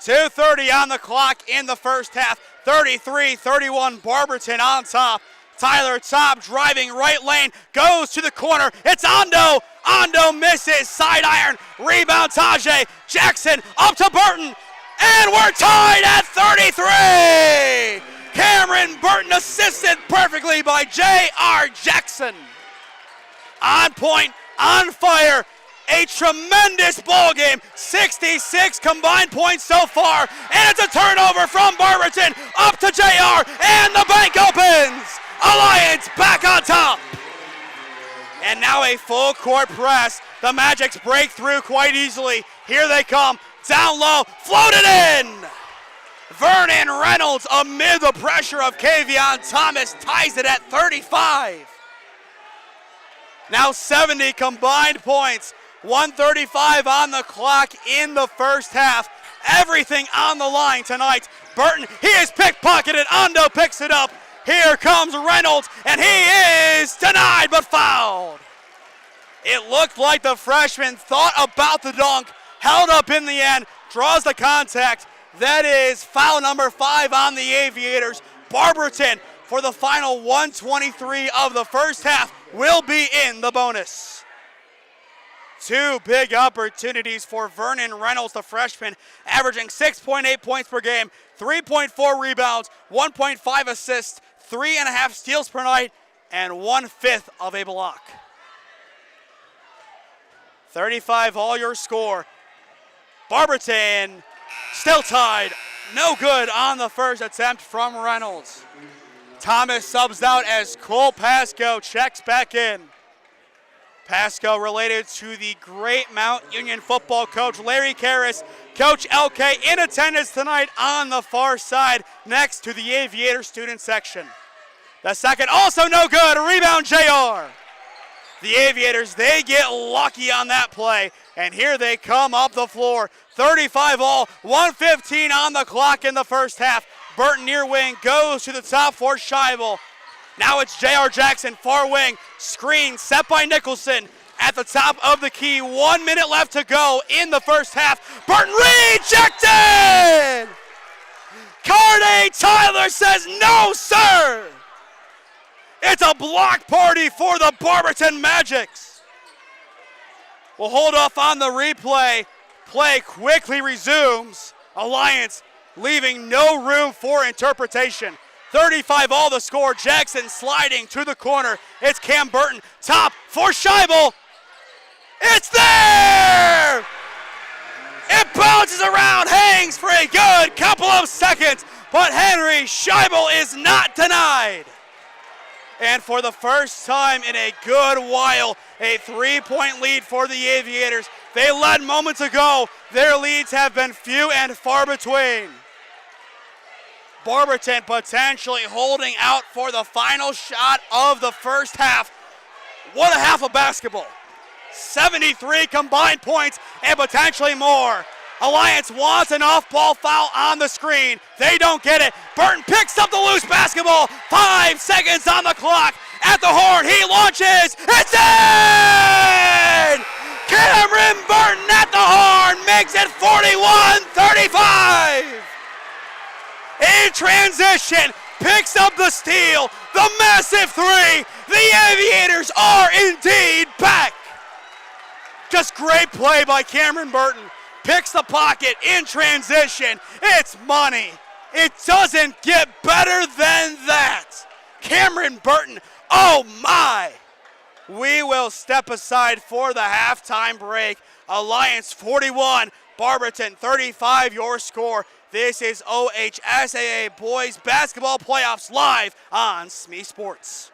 2:30 on the clock in the first half. 33-31, Barberton on top. Tyler Top driving right lane, goes to the corner. It's Ando. Ando misses, side iron. Rebound Tajay. Jackson up to Burton. And we're tied at 33. Cameron Burton assisted perfectly by J.R. Jackson. On point, on fire. A tremendous ball game. 66 combined points so far. And it's a turnover from Barberton up to JR. And the bank opens. Alliance back on top. And now a full court press. The Magics break through quite easily. Here they come. Down low. Floated in. Vernon Reynolds amid the pressure of Kavion Thomas ties it at 35. Now 70 combined points. 1:35 on the clock in the first half. Everything on the line tonight. Burton, he is pickpocketed. Ando picks it up. Here comes Reynolds, and he is denied but fouled. It looked like the freshman thought about the dunk, held up in the end, draws the contact. That is foul number 5 on the Aviators. Barberton, for the final 1:23 of the first half, will be in the bonus. 2 big opportunities for Vernon Reynolds, the freshman, averaging 6.8 points per game, 3.4 rebounds, 1.5 assists, 3.5 steals per night, and 1/5 of a block. 35 all your score. Barberton still tied. No good on the first attempt from Reynolds. Thomas subs out as Cole Pasco checks back in. Pasco related to the great Mount Union football coach Larry Karras. Coach LK in attendance tonight on the far side next to the Aviator student section. The second also no good. Rebound JR. The Aviators, they get lucky on that play, and here they come up the floor. 35 all, 1:15 on the clock in the first half. Burton near wing goes to the top for Scheibel. Now it's J.R. Jackson, far wing, screen set by Nicholson. At the top of the key, 1 minute left to go in the first half. Burton rejected! Carney Tyler says no, sir! It's a block party for the Barberton Magics. We'll hold off on the replay. Play quickly resumes. Alliance leaving no room for interpretation. 35 all the score. Jackson sliding to the corner. It's Cam Burton. Top for Scheibel. It's there! It bounces around, hangs for a good couple of seconds, but Henry Scheibel is not denied. And for the first time in a good while, a 3-point lead for the Aviators. They led moments ago. Their leads have been few and far between. Barberton potentially holding out for the final shot of the first half. What a half of basketball. 73 combined points and potentially more. Alliance wants an off-ball foul on the screen. They don't get it. Burton picks up the loose basketball. 5 seconds on the clock. At the horn, he launches. It's in! Cameron Burton at the horn makes it 41-35. In transition, picks up the steal. The massive three. The Aviators are indeed back. Just great play by Cameron Burton. Picks the pocket in transition. It's money. It doesn't get better than that. Cameron Burton, oh my. We will step aside for the halftime break. Alliance 41, Barberton 35, your score. This is OHSAA Boys Basketball Playoffs live on SmeeSports.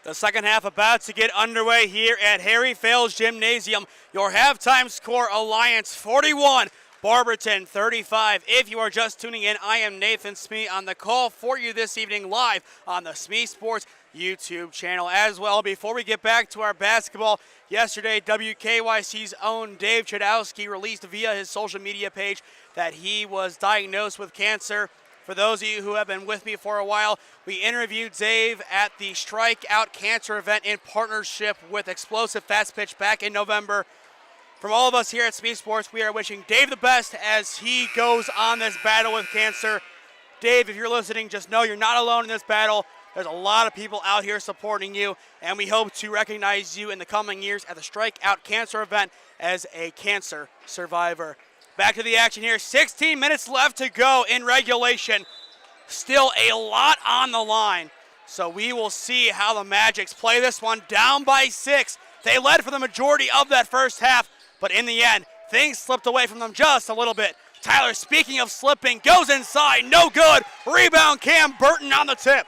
The second half about to get underway here at Harry Fales Gymnasium. Your halftime score, Alliance 41, Barberton 35. If you are just tuning in, I am Nathan Smee on the call for you this evening live on the SmeeSports YouTube channel as well. Before we get back to our basketball, yesterday WKYC's own Dave Chudowski released via his social media page that he was diagnosed with cancer. For those of you who have been with me for a while, we interviewed Dave at the Strikeout Cancer event in partnership with Explosive Fast Pitch back in November. From all of us here at SmeeSports, we are wishing Dave the best as he goes on this battle with cancer. Dave, if you're listening, just know you're not alone in this battle. There's a lot of people out here supporting you, and we hope to recognize you in the coming years at the Strikeout Cancer event as a cancer survivor. Back to the action here. 16 minutes left to go in regulation. Still a lot on the line. So we will see how the Magics play this one down by 6. They led for the majority of that first half, but in the end, things slipped away from them just a little bit. Tyler, speaking of slipping, goes inside. No good. Rebound, Cam Burton on the tip.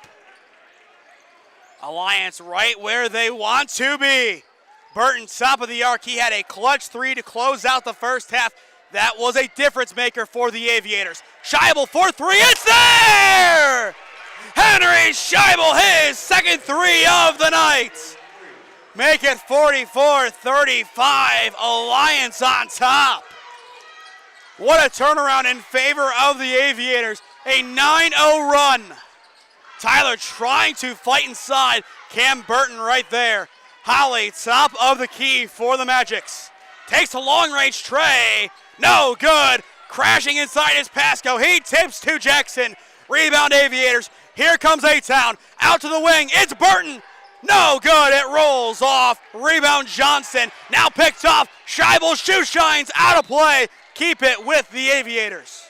Alliance right where they want to be. Burton, top of the arc. He had a clutch 3 to close out the first half. That was a difference maker for the Aviators. Scheibel for 3, it's there! Henry Scheibel, his second 3 of the night. Make it 44-35, Alliance on top. What a turnaround in favor of the Aviators. A 9-0 run. Tyler trying to fight inside. Cam Burton right there. Holly, top of the key for the Magics. Takes a long-range tray. No good. Crashing inside is Pasco. He tips to Jackson. Rebound Aviators. Here comes A-Town. Out to the wing. It's Burton. No good. It rolls off. Rebound Johnson. Now picked off. Scheibel's shoe shines out of play. Keep it with the Aviators.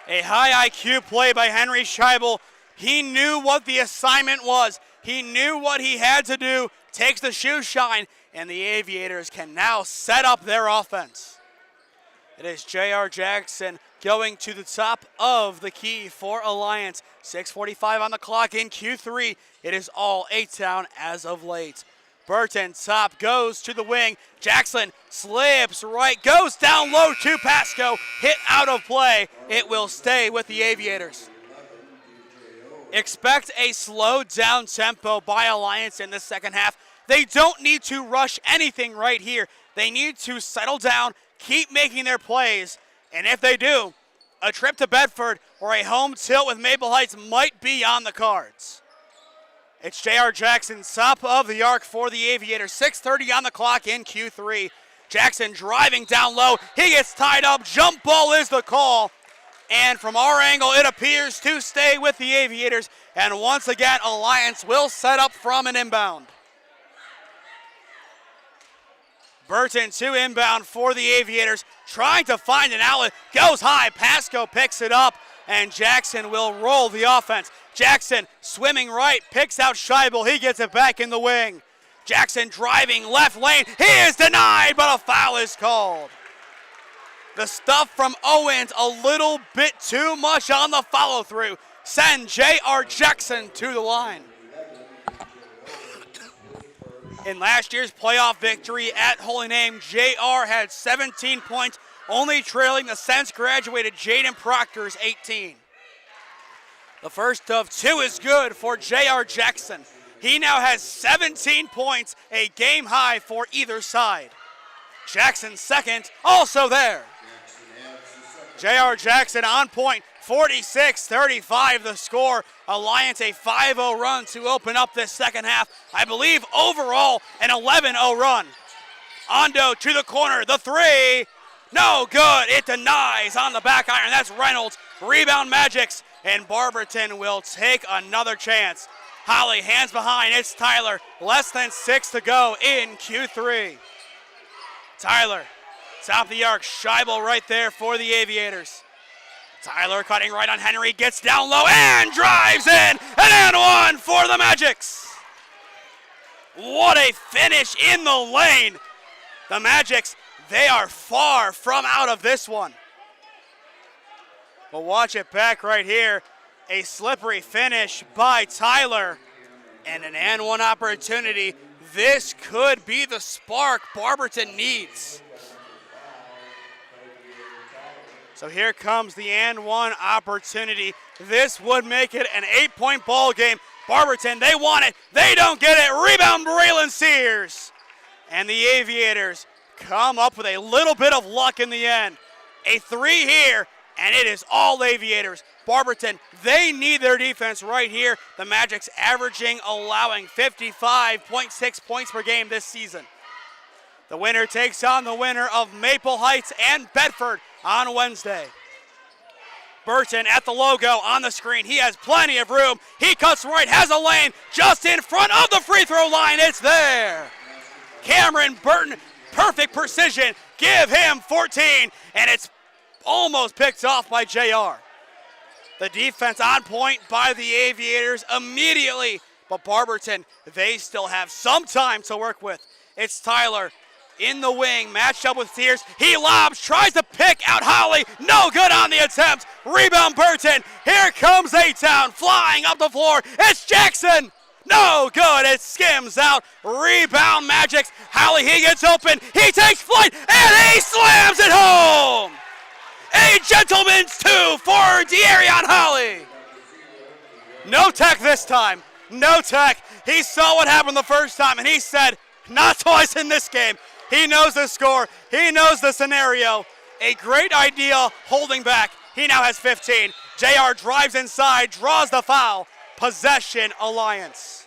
A high IQ play by Henry Scheibel. He knew what the assignment was. He knew what he had to do. Takes the shoe shine, and the Aviators can now set up their offense. It is J.R. Jackson going to the top of the key for Alliance. 6:45 on the clock in Q3. It is all A-Town as of late. Burton, top, goes to the wing. Jackson slips right, goes down low to Pasco. Hit out of play. It will stay with the Aviators. Expect a slow down tempo by Alliance in the second half. They don't need to rush anything right here. They need to settle down, keep making their plays, and if they do, a trip to Bedford or a home tilt with Maple Heights might be on the cards. It's J.R. Jackson, top of the arc for the Aviators. 6:30 on the clock in Q3. Jackson driving down low. He gets tied up. Jump ball is the call. And from our angle, it appears to stay with the Aviators. And once again, Alliance will set up from an inbound. Burton to inbound for the Aviators, trying to find an outlet, goes high, Pasco picks it up, and Jackson will roll the offense. Jackson swimming right, picks out Scheibel, he gets it back in the wing. Jackson driving left lane, he is denied, but a foul is called. The stuff from Owens, a little bit too much on the follow through. Send J.R. Jackson to the line. In last year's playoff victory at Holy Name, J.R. had 17 points, only trailing the since graduated Jaden Proctor's 18. The first of 2 is good for J.R. Jackson. He now has 17 points, a game high for either side. Jackson second, also there. J.R. Jackson on point, 46-35 the score. Alliance a 5-0 run to open up this second half. I believe overall an 11-0 run. Ondo to the corner, the 3. No good, it denies on the back iron. That's Reynolds. Rebound Magics, and Barberton will take another chance. Holly, hands behind, it's Tyler. Less than 6 to go in Q3. Tyler, top of the arc, Scheibel right there for the Aviators. Tyler cutting right on Henry, gets down low and drives in, and one for the Magics. What a finish in the lane. The Magics, they are far from out of this one. We'll watch it back right here. A slippery finish by Tyler. And an and one opportunity. This could be the spark Barberton needs. So here comes the and one opportunity. This would make it an 8-point ball game. Barberton, they want it. They don't get it. Rebound, Braylon Sears. And the Aviators come up with a little bit of luck in the end. A 3 here, and it is all Aviators. Barberton, they need their defense right here. The Magic's allowing 55.6 points per game this season. The winner takes on the winner of Maple Heights and Bedford on Wednesday. Burton at the logo on the screen. He has plenty of room. He cuts right, has a lane just in front of the free throw line. It's there. Cameron Burton, perfect precision. Give him 14, and it's almost picked off by JR. The defense on point by the Aviators immediately, but Barberton, they still have some time to work with. It's Tyler in the wing, matched up with Sears. He lobs, tries to pick out Holly. No good on the attempt. Rebound Burton. Here comes A-Town flying up the floor. It's Jackson. No good. It skims out. Rebound Magics. Holly, he gets open. He takes flight, and he slams it home. A gentleman's 2 for De'Arion Holly. No tech this time. No tech. He saw what happened the first time, and he said, not twice in this game. He knows the score. He knows the scenario. A great idea holding back. He now has 15. JR drives inside, draws the foul. Possession Alliance.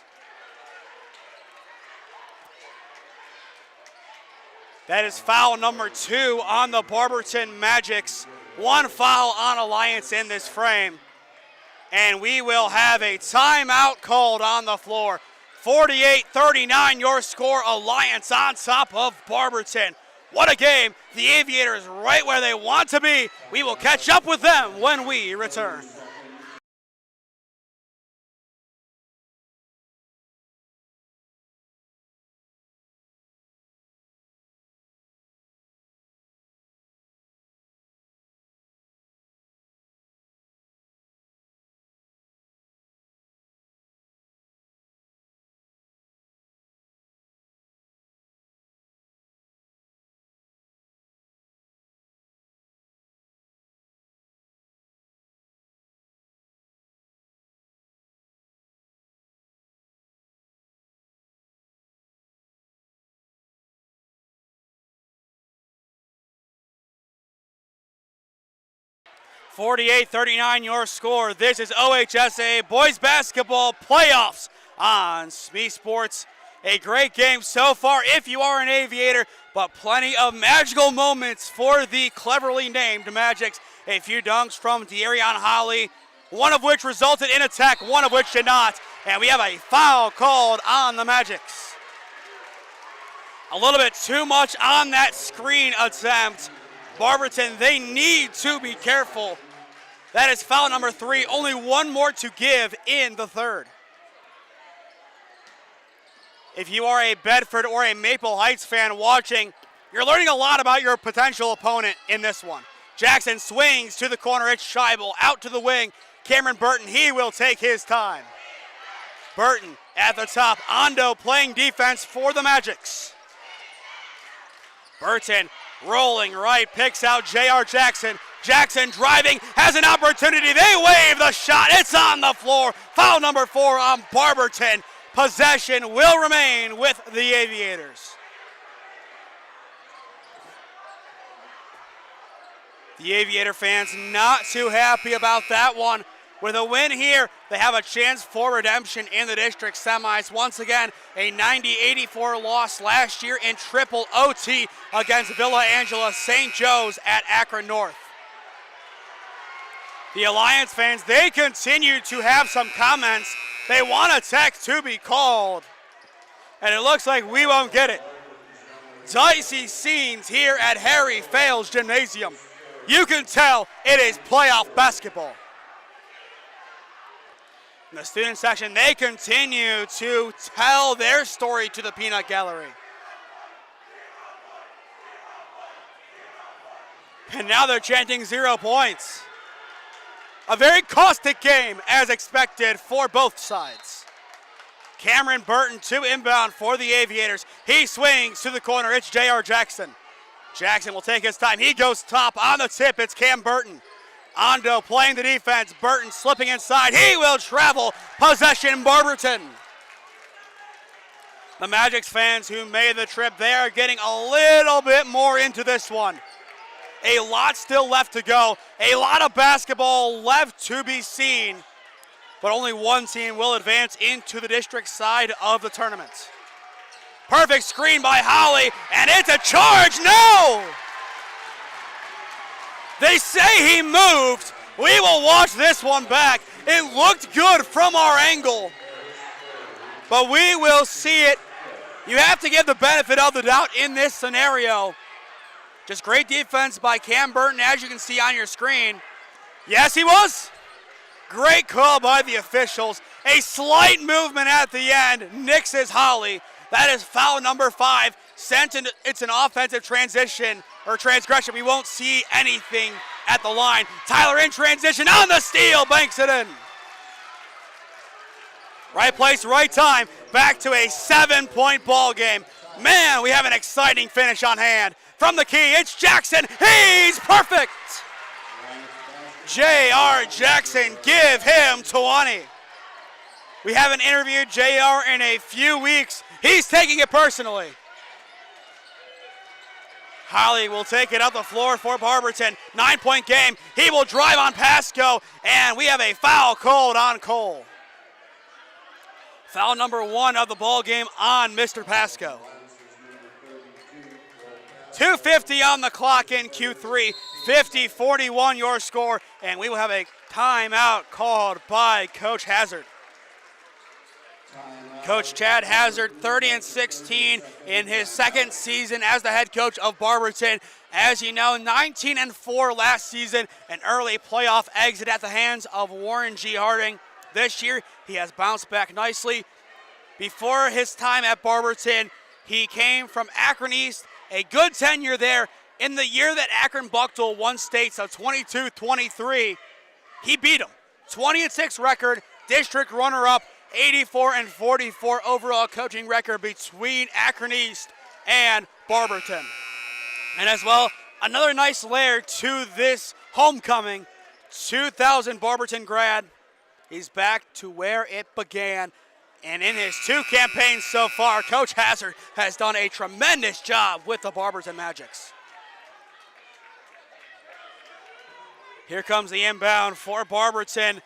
That is foul number 2 on the Barberton Magics. 1 foul on Alliance in this frame. And we will have a timeout called on the floor. 48-39 your score. Alliance on top of Barberton. What a game. The Aviators right where they want to be. We will catch up with them when we return. (48-39) your score. This is OHSAA Boys Basketball Playoffs on SmeeSports. A great game so far if you are an Aviator, but plenty of magical moments for the cleverly named Magics. A few dunks from De'Arion Holly, one of which resulted in a tech, one of which did not. And we have a foul called on the Magics. A little bit too much on that screen attempt. Barberton, they need to be careful. That is foul number 3. Only one more to give in the third. If you are a Bedford or a Maple Heights fan watching, you're learning a lot about your potential opponent in this one. Jackson swings to the corner. It's Scheibel out to the wing. Cameron Burton, he will take his time. Burton at the top. Ando playing defense for the Magics. Burton rolling right, picks out J.R. Jackson. Jackson driving, has an opportunity. They wave the shot. It's on the floor. Foul number 4 on Barberton. Possession will remain with the Aviators. The Aviator fans not too happy about that one. With a win here, they have a chance for redemption in the district semis. Once again, a 90-84 loss last year in triple OT against Villa Angela St. Joe's at Akron North. The Alliance fans, they continue to have some comments. They want a tech to be called, and it looks like we won't get it. Dicey scenes here at Harry Fales Gymnasium. You can tell it is playoff basketball. In the student section, they continue to tell their story to the peanut gallery. And now they're chanting 0 points. A very caustic game as expected for both sides. Cameron Burton to inbound for the Aviators. He swings to the corner. It's J.R. Jackson. Jackson will take his time. He goes top on the tip. It's Cam Burton. Ondo playing the defense. Burton slipping inside. He will travel. Possession Barberton. The Magic's fans who made the trip, they are getting a little bit more into this one. A lot still left to go. A lot of basketball left to be seen. But only one team will advance into the district side of the tournament. Perfect screen by Holly, and it's a charge. No! They say he moved. We will watch this one back. It looked good from our angle, but we will see it. You have to give the benefit of the doubt in this scenario. Just great defense by Cam Burton, as you can see on your screen. Yes, he was. Great call by the officials. A slight movement at the end. Nixes Holly. That is foul number 5. It's an offensive transition or transgression. We won't see anything at the line. Tyler in transition on the steal. Banks it in. Right place, right time. Back to a 7-point ball game. Man, we have an exciting finish on hand. From the key, it's Jackson. He's perfect. J.R. Jackson, give him 20. We haven't interviewed J.R. in a few weeks. He's taking it personally. Holly will take it up the floor for Barberton. 9-point game. He will drive on Pasco, and we have a foul called on Cole. Foul number 1 of the ball game on Mr. Pasco. 2:50 on the clock in Q3. 50-41 your score, and we will have a timeout called by Coach Hazard. Coach Chad Hazard, 30-16 in his second season as the head coach of Barberton. As you know, 19-4 last season, an early playoff exit at the hands of Warren G. Harding. This year, he has bounced back nicely. Before his time at Barberton, he came from Akron East, a good tenure there. In the year that Akron Bucktown won states of 22-23, he beat them. 20-6 record, district runner-up, 84-44 overall coaching record between Akron East and Barberton. And as well, another nice layer to this homecoming, 2000 Barberton grad. He's back to where it began. And in his 2 campaigns so far, Coach Hazard has done a tremendous job with the Barberton Magics. Here comes the inbound for Barberton.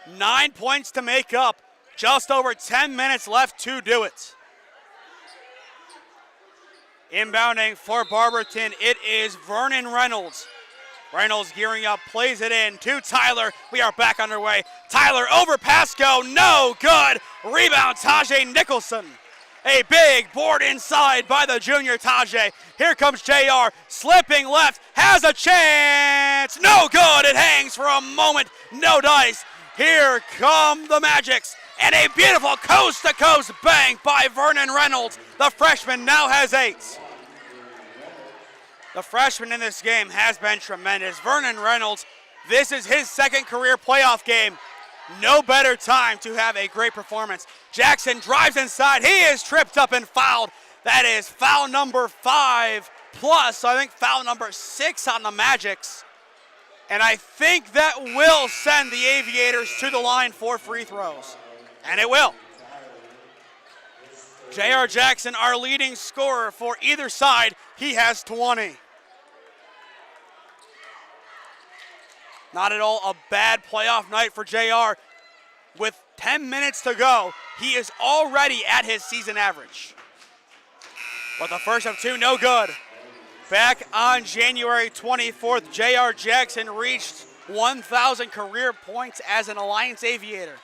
9 points to make up. Just over 10 minutes left to do it. Inbounding for Barberton, it is Vernon Reynolds. Reynolds gearing up, plays it in to Tyler. We are back underway. Tyler over Pasco, no good. Rebound, Tajay Nicholson. A big board inside by the junior Tajay. Here comes JR, slipping left, has a chance. No good, it hangs for a moment, no dice. Here come the Magics. And a beautiful coast-to-coast bang by Vernon Reynolds. The freshman now has 8. The freshman in this game has been tremendous. Vernon Reynolds, this is his second career playoff game. No better time to have a great performance. Jackson drives inside. He is tripped up and fouled. That is foul number 5 plus, I think, foul number 6 on the Magics. And I think that will send the Aviators to the line for free throws. And it will. J.R. Jackson, our leading scorer for either side, he has 20. Not at all a bad playoff night for JR. With 10 minutes to go, he is already at his season average. But the first of 2, no good. Back on January 24th, J.R. Jackson reached 1,000 career points as an Alliance Aviator.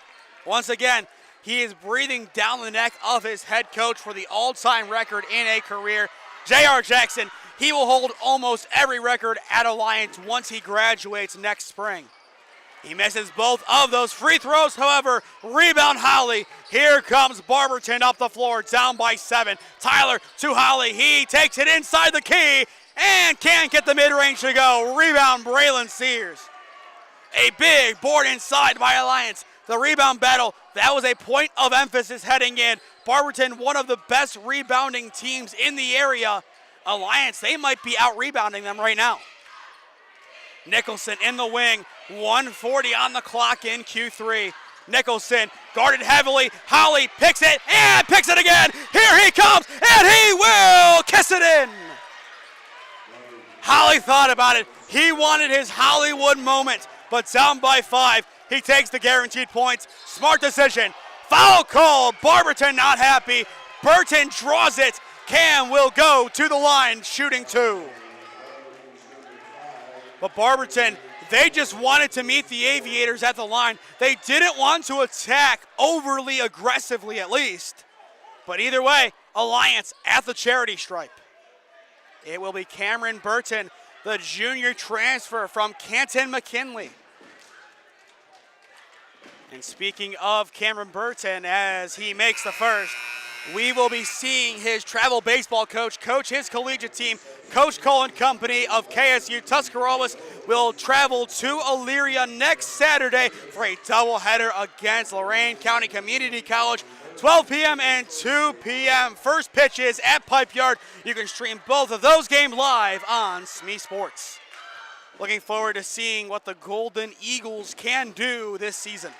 Once again, he is breathing down the neck of his head coach for the all-time record in a career. J.R. Jackson, he will hold almost every record at Alliance once he graduates next spring. He misses both of those free throws, however, rebound Holly. Here comes Barberton up the floor, down by 7. Tyler to Holly, he takes it inside the key and can't get the mid-range to go. Rebound Braylon Sears. A big board inside by Alliance. The rebound battle, that was a point of emphasis heading in. Barberton, one of the best rebounding teams in the area. Alliance, they might be out-rebounding them right now. Nicholson in the wing, 1:40 on the clock in Q3. Nicholson guarded heavily. Holly picks it and picks it again. Here he comes, and he will kiss it in. Holly thought about it. He wanted his Hollywood moment, but down by 5. He takes the guaranteed points. Smart decision. Foul call. Barberton not happy. Burton draws it. Cam will go to the line, shooting 2. But Barberton, they just wanted to meet the Aviators at the line. They didn't want to attack overly aggressively, at least. But either way, Alliance at the charity stripe. It will be Cameron Burton, the junior transfer from Canton McKinley. And speaking of Cameron Burton, as he makes the first, we will be seeing his travel baseball coach coach his collegiate team. Coach Colin Company of KSU Tuscarawas will travel to Elyria next Saturday for a doubleheader against Lorain County Community College. 12 p.m. and 2 p.m. First pitches at Pipe Yard. You can stream both of those games live on SmeeSports. Looking forward to seeing what the Golden Eagles can do this season.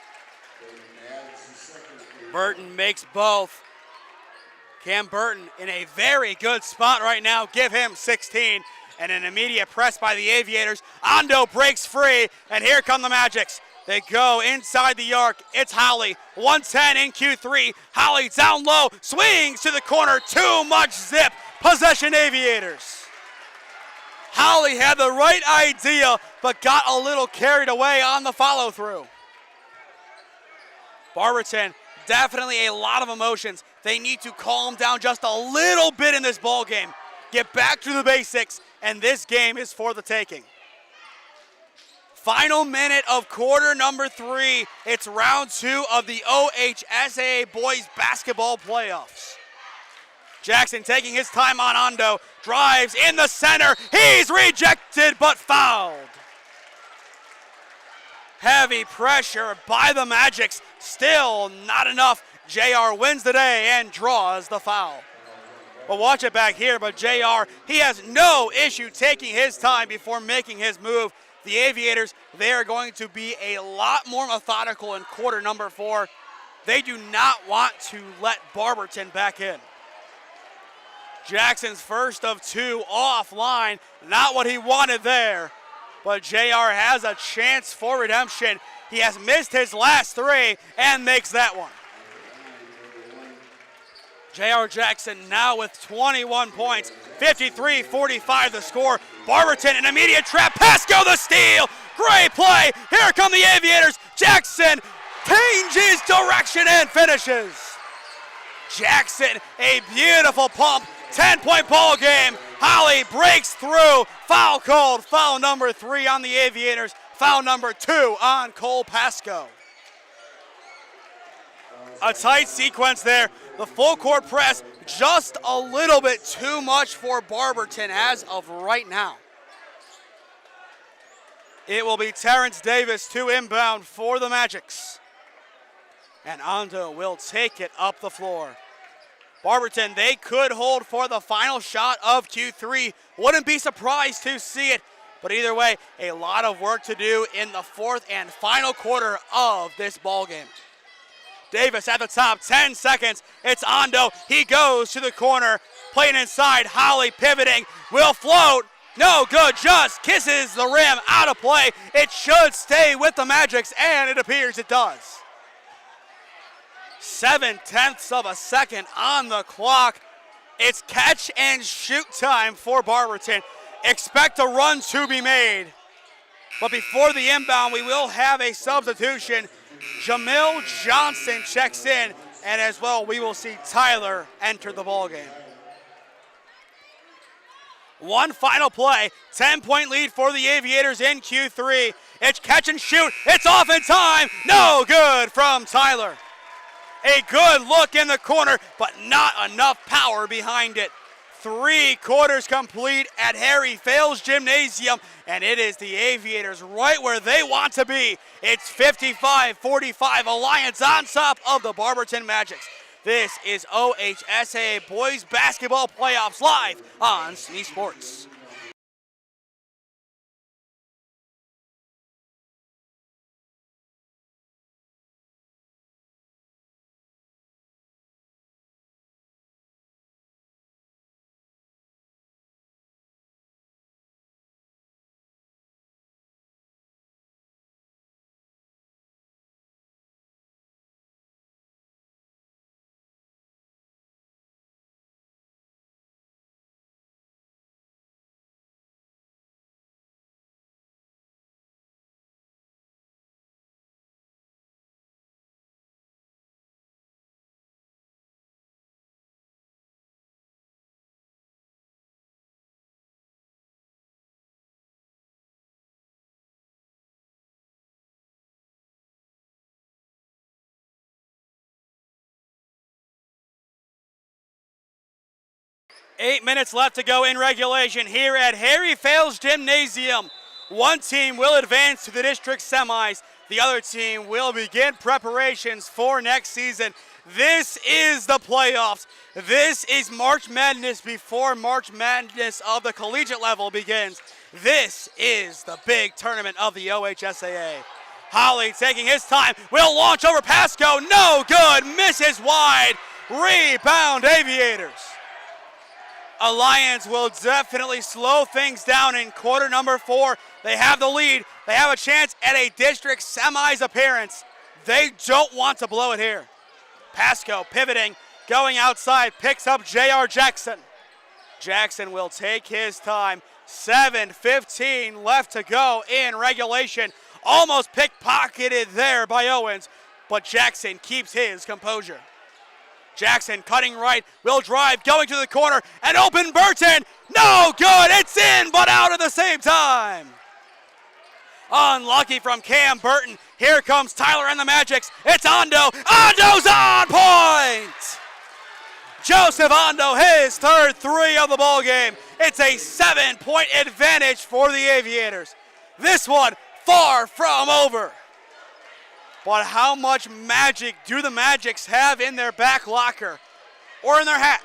Burton makes both. Cam Burton in a very good spot right now. Give him 16. And an immediate press by the Aviators. Ando breaks free, and here come the Magics. They go inside the arc. It's Holly. 110 in Q3. Holly down low. Swings to the corner. Too much zip. Possession Aviators. Holly had the right idea, but got a little carried away on the follow-through. Barberton, definitely a lot of emotions. They need to calm down just a little bit in this ball game. Get back to the basics, and this game is for the taking. Final minute of quarter number 3. It's round 2 of the OHSAA boys basketball playoffs. Jackson taking his time on Ando, drives in the center. He's rejected but fouled. Heavy pressure by the Magics. Still not enough. JR wins the day and draws the foul. But watch it back here, but JR, he has no issue taking his time before making his move. The Aviators, they are going to be a lot more methodical in quarter number 4. They do not want to let Barberton back in. Jackson's first of 2 offline, not what he wanted there. But JR has a chance for redemption. He has missed his last 3 and makes that one. J.R. Jackson now with 21 points, 53-45 the score. Barberton, an immediate trap, Pasco the steal. Great play, here come the Aviators. Jackson changes direction and finishes. Jackson, a beautiful pump, 10-point ball game. Holly breaks through, foul called, foul number 3 on the Aviators, foul number 2 on Cole Pasco. A tight sequence there. The full court press, just a little bit too much for Barberton as of right now. It will be Terrence Davis to inbound for the Magics. And Ando will take it up the floor. Barberton, they could hold for the final shot of Q3. Wouldn't be surprised to see it. But either way, a lot of work to do in the 4th and final quarter of this ball game. Davis at the top, 10 seconds. It's Ando. He goes to the corner, playing inside. Holly pivoting, will float. No good, just kisses the rim, out of play. It should stay with the Magics, and it appears it does. 0.7 of a second on the clock. It's catch and shoot time for Barberton. Expect a run to be made. But before the inbound, we will have a substitution. Jamil Johnson checks in, and as well, we will see Tyler enter the ballgame. One final play, 10-point lead for the Aviators in Q3. It's catch and shoot, it's off in time, no good from Tyler. A good look in the corner, but not enough power behind it. 3 quarters complete at Harry Fales Gymnasium, and it is the Aviators right where they want to be. It's 55-45, Alliance on top of the Barberton Magics. This is OHSAA Boys Basketball Playoffs live on SmeeSports. Eight minutes left to go in regulation here at Harry Fales Gymnasium. One team will advance to the district semis. The other team will begin preparations for next season. This is the playoffs. This is March Madness before March Madness of the collegiate level begins. This is the big tournament of the OHSAA. Holly taking his time, will launch over Pasco. No good, misses wide. Rebound Aviators. Alliance will definitely slow things down in quarter number 4. They have the lead. They have a chance at a district semis appearance. They don't want to blow it here. Pasco pivoting, going outside, picks up J.R. Jackson. Jackson will take his time. 7:15 left to go in regulation. Almost pickpocketed there by Owens, but Jackson keeps his composure. Jackson cutting right, will drive, going to the corner, and open Burton. No good, it's in, but out at the same time. Unlucky from Cam Burton. Here comes Tyler and the Magics. It's Ondo. Ondo's on point! Joseph Ondo, his third 3 of the ball game. It's a 7-point advantage for the Aviators. This one far from over. But how much magic do the Magics have in their back locker or in their hat?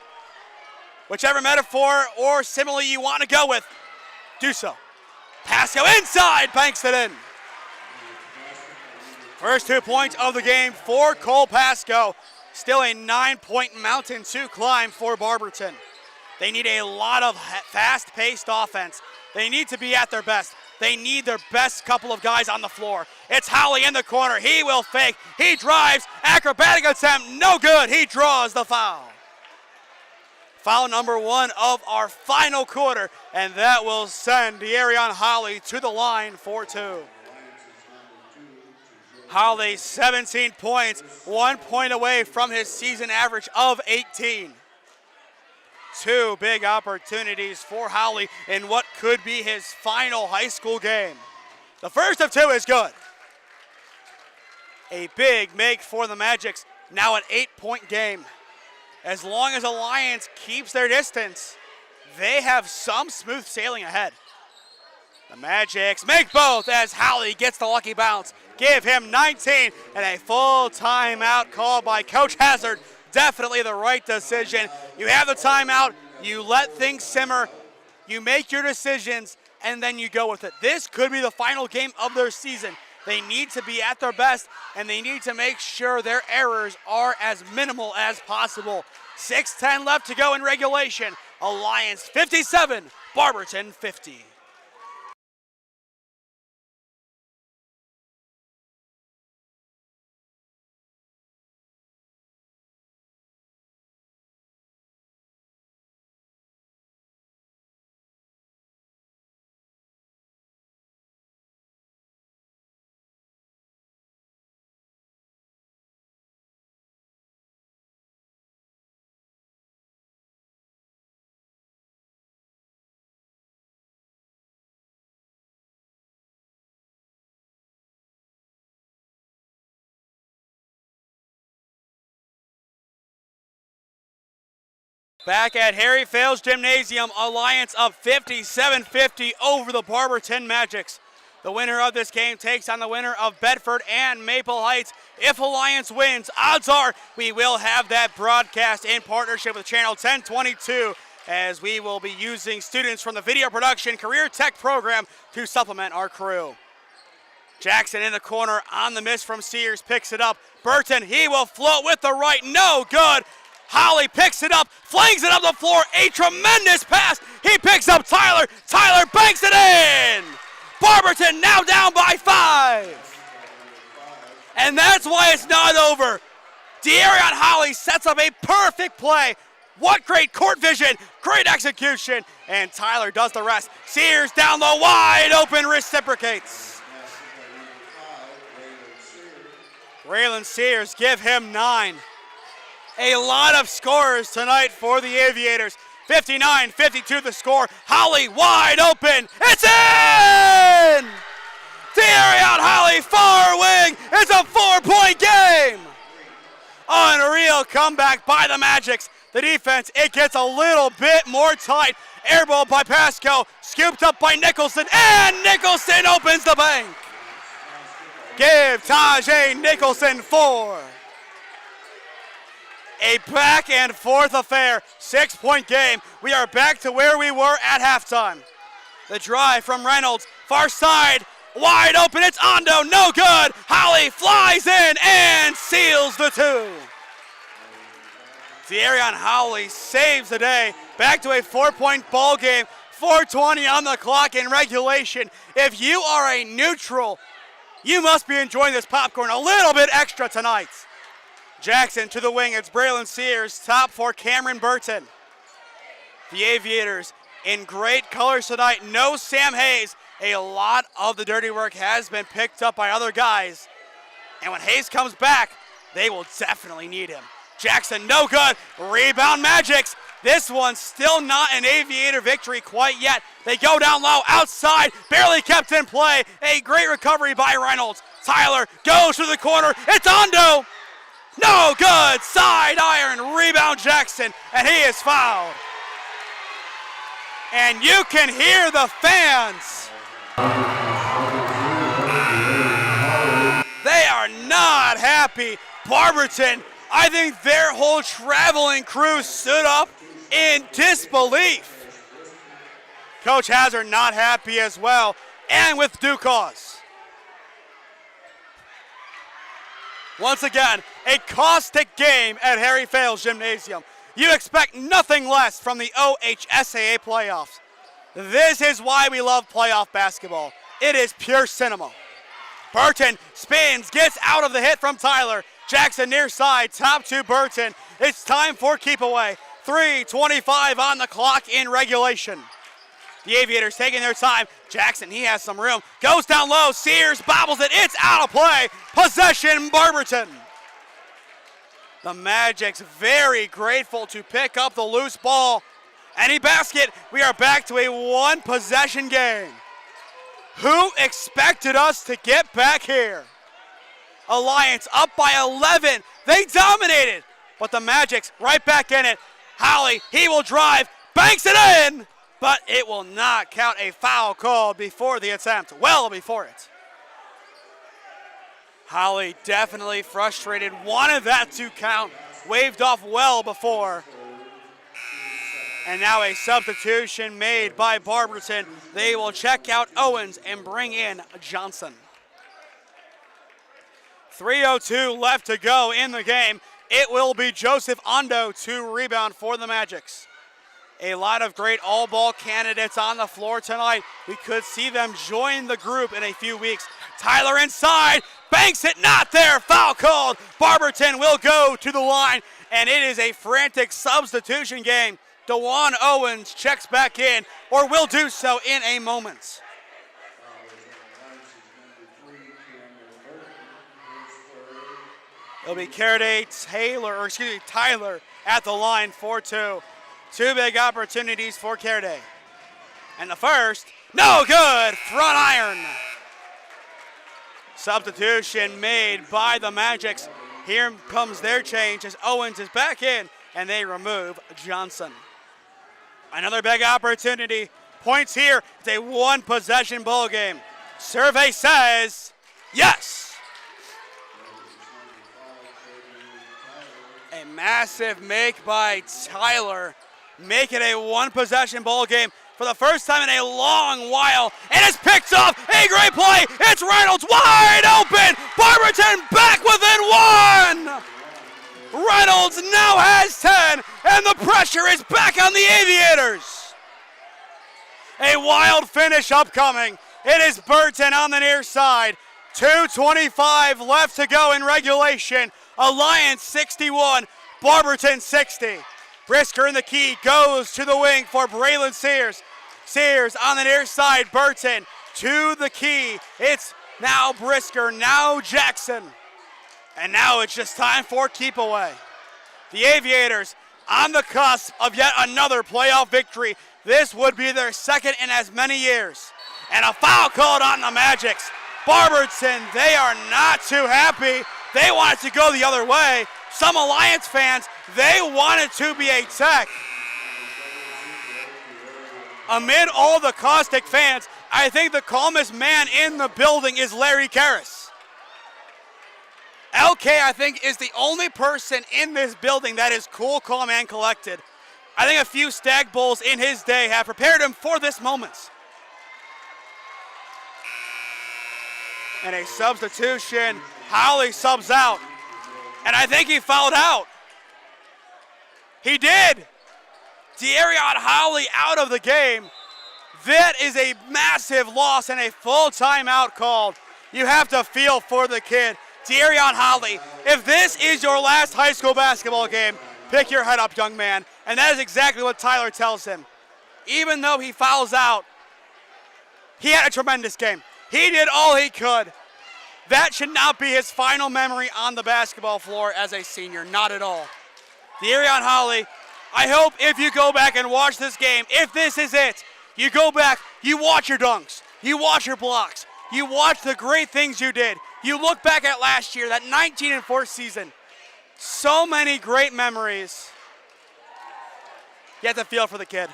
Whichever metaphor or simile you want to go with, do so. Pasco inside, banks it in. First 2 points of the game for Cole Pasco. Still a 9-point mountain to climb for Barberton. They need a lot of fast-paced offense. They need to be at their best. They need their best couple of guys on the floor. It's Howley in the corner. He will fake. He drives. Acrobatic attempt. No good. He draws the foul. Foul number 1 of our final quarter, and that will send De'Arion Howley to the line for 2. Howley, 17 points, 1 point away from his season average of 18. 2 big opportunities for Howley in what could be his final high school game. The first of 2 is good. A big make for the Magics, now an 8-point game. As long as Alliance keeps their distance, they have some smooth sailing ahead. The Magics make both as Howley gets the lucky bounce. Give him 19 and a full timeout called by Coach Hazard. Definitely the right decision. You have the timeout, you let things simmer, you make your decisions, and then you go with it. This could be the final game of their season. They need to be at their best, and they need to make sure their errors are as minimal as possible. 6:10 left to go in regulation. Alliance 57, Barberton 50. Back at Harry Fales Gymnasium, Alliance up 57-50 over the Barberton Magics. The winner of this game takes on the winner of Bedford and Maple Heights. If Alliance wins, odds are we will have that broadcast in partnership with Channel 1022, as we will be using students from the video production career tech program to supplement our crew. Jackson in the corner on the miss from Sears, picks it up. Burton, he will float with the right, no good. Holly picks it up, flings it up the floor, a tremendous pass. He picks up Tyler, Tyler banks it in. Barberton now down by 5. And that's why it's not over. De'Arion Holly sets up a perfect play. What great court vision, great execution, and Tyler does the rest. Sears down the wide open, reciprocates. Raylan Sears, give him 9. A lot of scorers tonight for the Aviators. 59-52 the score. Holly wide open. It's in! De'Arion Holly, far wing. It's a 4-point game. Unreal comeback by the Magics. The defense, it gets a little bit more tight. Airball by Pasco, scooped up by Nicholson, and Nicholson opens the bank. Give Tajay Nicholson 4. A back and forth affair, 6-point game. We are back to where we were at halftime. The drive from Reynolds, far side, wide open, it's Ondo, no good. Holly flies in and seals the 2. De'Arion Holly saves the day. Back to a 4-point ball game, 4:20 on the clock in regulation. If you are a neutral, you must be enjoying this popcorn a little bit extra tonight. Jackson to the wing, it's Braylon Sears, top for Cameron Burton. The Aviators in great colors tonight, no Sam Hayes. A lot of the dirty work has been picked up by other guys. And when Hayes comes back, they will definitely need him. Jackson, no good, rebound Magics. This one's still not an Aviator victory quite yet. They go down low, outside, barely kept in play. A great recovery by Reynolds. Tyler goes to the corner, it's Ondo. No good, side iron, rebound Jackson, and he is fouled. And you can hear the fans. They are not happy. Barberton, I think their whole traveling crew stood up in disbelief. Coach Hazard not happy as well, and with due cause. Once again, a caustic game at Harry Fales Gymnasium. You expect nothing less from the OHSAA playoffs. This is why we love playoff basketball. It is pure cinema. Burton spins, gets out of the hit from Tyler. Jackson near side, top to Burton. It's time for keep away. 3:25 on the clock in regulation. The Aviators taking their time. Jackson, he has some room. Goes down low. Sears bobbles it. It's out of play. Possession, Barberton. The Magic's very grateful to pick up the loose ball. Any basket. We are back to a 1-possession game. Who expected us to get back here? Alliance up by 11. They dominated. But the Magic's right back in it. Holly, he will drive. Banks it in. But it will not count. A foul called before the attempt, well before it. Holly definitely frustrated, wanted that to count, waved off well before. And now a substitution made by Barberton. They will check out Owens and bring in Johnson. 3:02 left to go in the game. It will be Joseph Ondo to rebound for the Magics. A lot of great all-ball candidates on the floor tonight. We could see them join the group in a few weeks. Tyler inside, banks it, not there, foul called. Barberton will go to the line, and it is a frantic substitution game. DeJuan Owens checks back in, or will do so in a moment. It'll be Tyler at the line for 2. 2 big opportunities for Kerday. And the first, no good, front iron. Substitution made by the Magics. Here comes their change as Owens is back in. and they remove Johnson. Another big opportunity. Points here. It's a one-possession ball game. Survey says yes. A massive make by Tyler. Make it a one-possession ball game for the first time in a long while. And it's picked up. A great play. It's Reynolds wide open. Barberton back within one. Reynolds now has 10, and the pressure is back on the Aviators. A wild finish upcoming. It is Burton on the near side. 2:25 left to go in regulation. Alliance 61, Barberton 60. Brisker in the key goes to the wing for Braylon Sears. Sears on the near side, Burton to the key. It's now Brisker, now Jackson. And now it's just time for keep away. The Aviators on the cusp of yet another playoff victory. This would be their second in as many years. And a foul called on the Magics. Barberton, they are not too happy. They want it to go the other way. Some Alliance fans, they want it to be a tech. Amid all the caustic fans, I think the calmest man in the building is Larry Karras. LK, I think, is the only person in this building that is cool, calm, and collected. I think a few Stag Bowls in his day have prepared him for this moment. And a substitution. Howley subs out. And I think he fouled out. He did. De'Arion Howley out of the game. That is a massive loss and a full timeout called. You have to feel for the kid. De'Arion Howley, if this is your last high school basketball game, pick your head up, young man. And that is exactly what Tyler tells him. Even though he fouls out, he had a tremendous game. He did all he could. That should not be his final memory on the basketball floor as a senior, not at all. De'Arion Howley, I hope if you go back and watch this game, if this is it, you go back, you watch your dunks, you watch your blocks, you watch the great things you did. You look back at last year, that 19-4 season. So many great memories. You have to feel for the kid.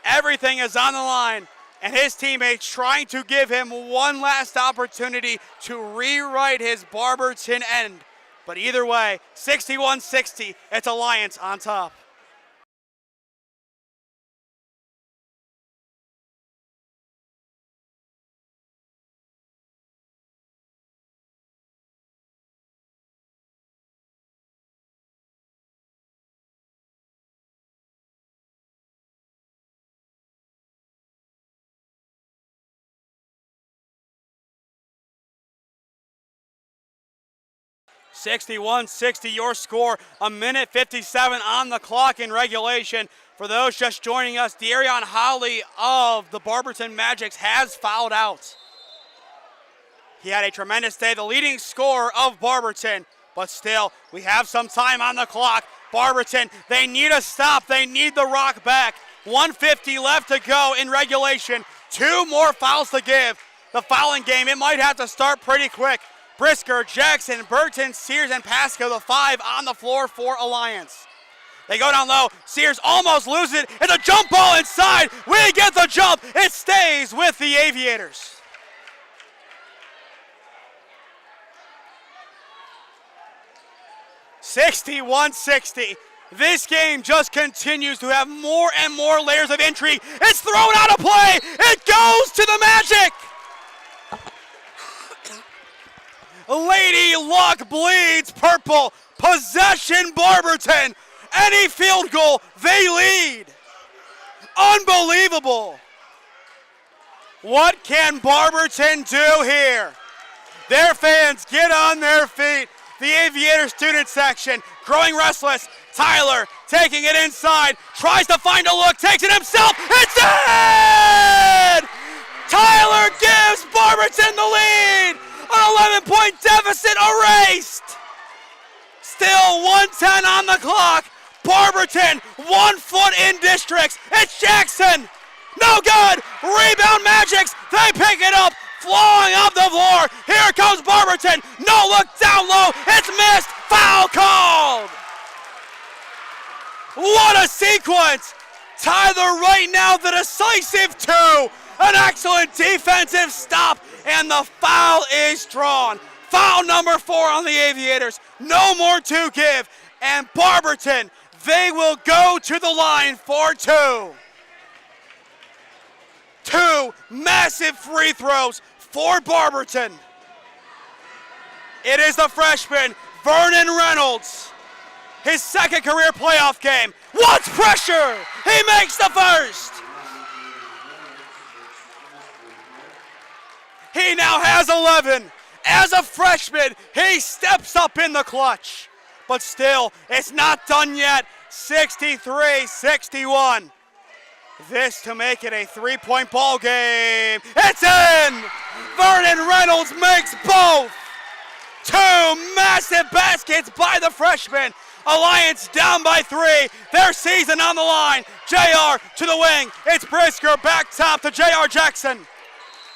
Everything is on the line, and his teammates trying to give him one last opportunity to rewrite his Barberton end. But either way, 61-60, it's Alliance on top. (61-60) your score. A minute 57 on the clock in regulation. For those just joining us, De'Arion Howley of the Barberton Magics has fouled out. He had a tremendous day, the leading scorer of Barberton, but still, we have some time on the clock. Barberton, they need a stop. They need the rock back. 1:50 left to go in regulation. 2 more fouls to give. The fouling game, it might have to start pretty quick. Brisker, Jackson, Burton, Sears, and Pasco, the 5 on the floor for Alliance. They go down low. Sears almost loses it. It's a jump ball inside. We get the jump. It stays with the Aviators. (61-60). This game just continues to have more and more layers of intrigue. It's thrown out of play. It goes to the Magic. Lady Luck bleeds purple. Possession Barberton. Any field goal, they lead. Unbelievable. What can Barberton do here? Their fans get on their feet. The Aviator student section growing restless. Tyler taking it inside. Tries to find a look. Takes it himself. It's in! Tyler gives Barberton the lead. An 11-point deficit erased. Still 1:10 on the clock. Barberton, 1 foot in districts. It's Jackson. No good. Rebound Magics. They pick it up. Flowing off the floor. Here comes Barberton. No look down low. It's missed. Foul called. What a sequence! Tyler right now, the decisive 2. An excellent defensive stop, and the foul is drawn. Foul number 4 on the Aviators. No more to give. And Barberton, they will go to the line for 2. 2 massive free throws for Barberton. It is the freshman, Vernon Reynolds. His second career playoff game. Wants pressure. He makes the first. He now has 11. As a freshman, he steps up in the clutch. But still, it's not done yet. 63-61. This to make it a 3-point ball game. It's in! Vernon Reynolds makes both. 2 massive baskets by the freshman. Alliance down by 3. Their season on the line. JR to the wing. It's Brisker back top to JR Jackson.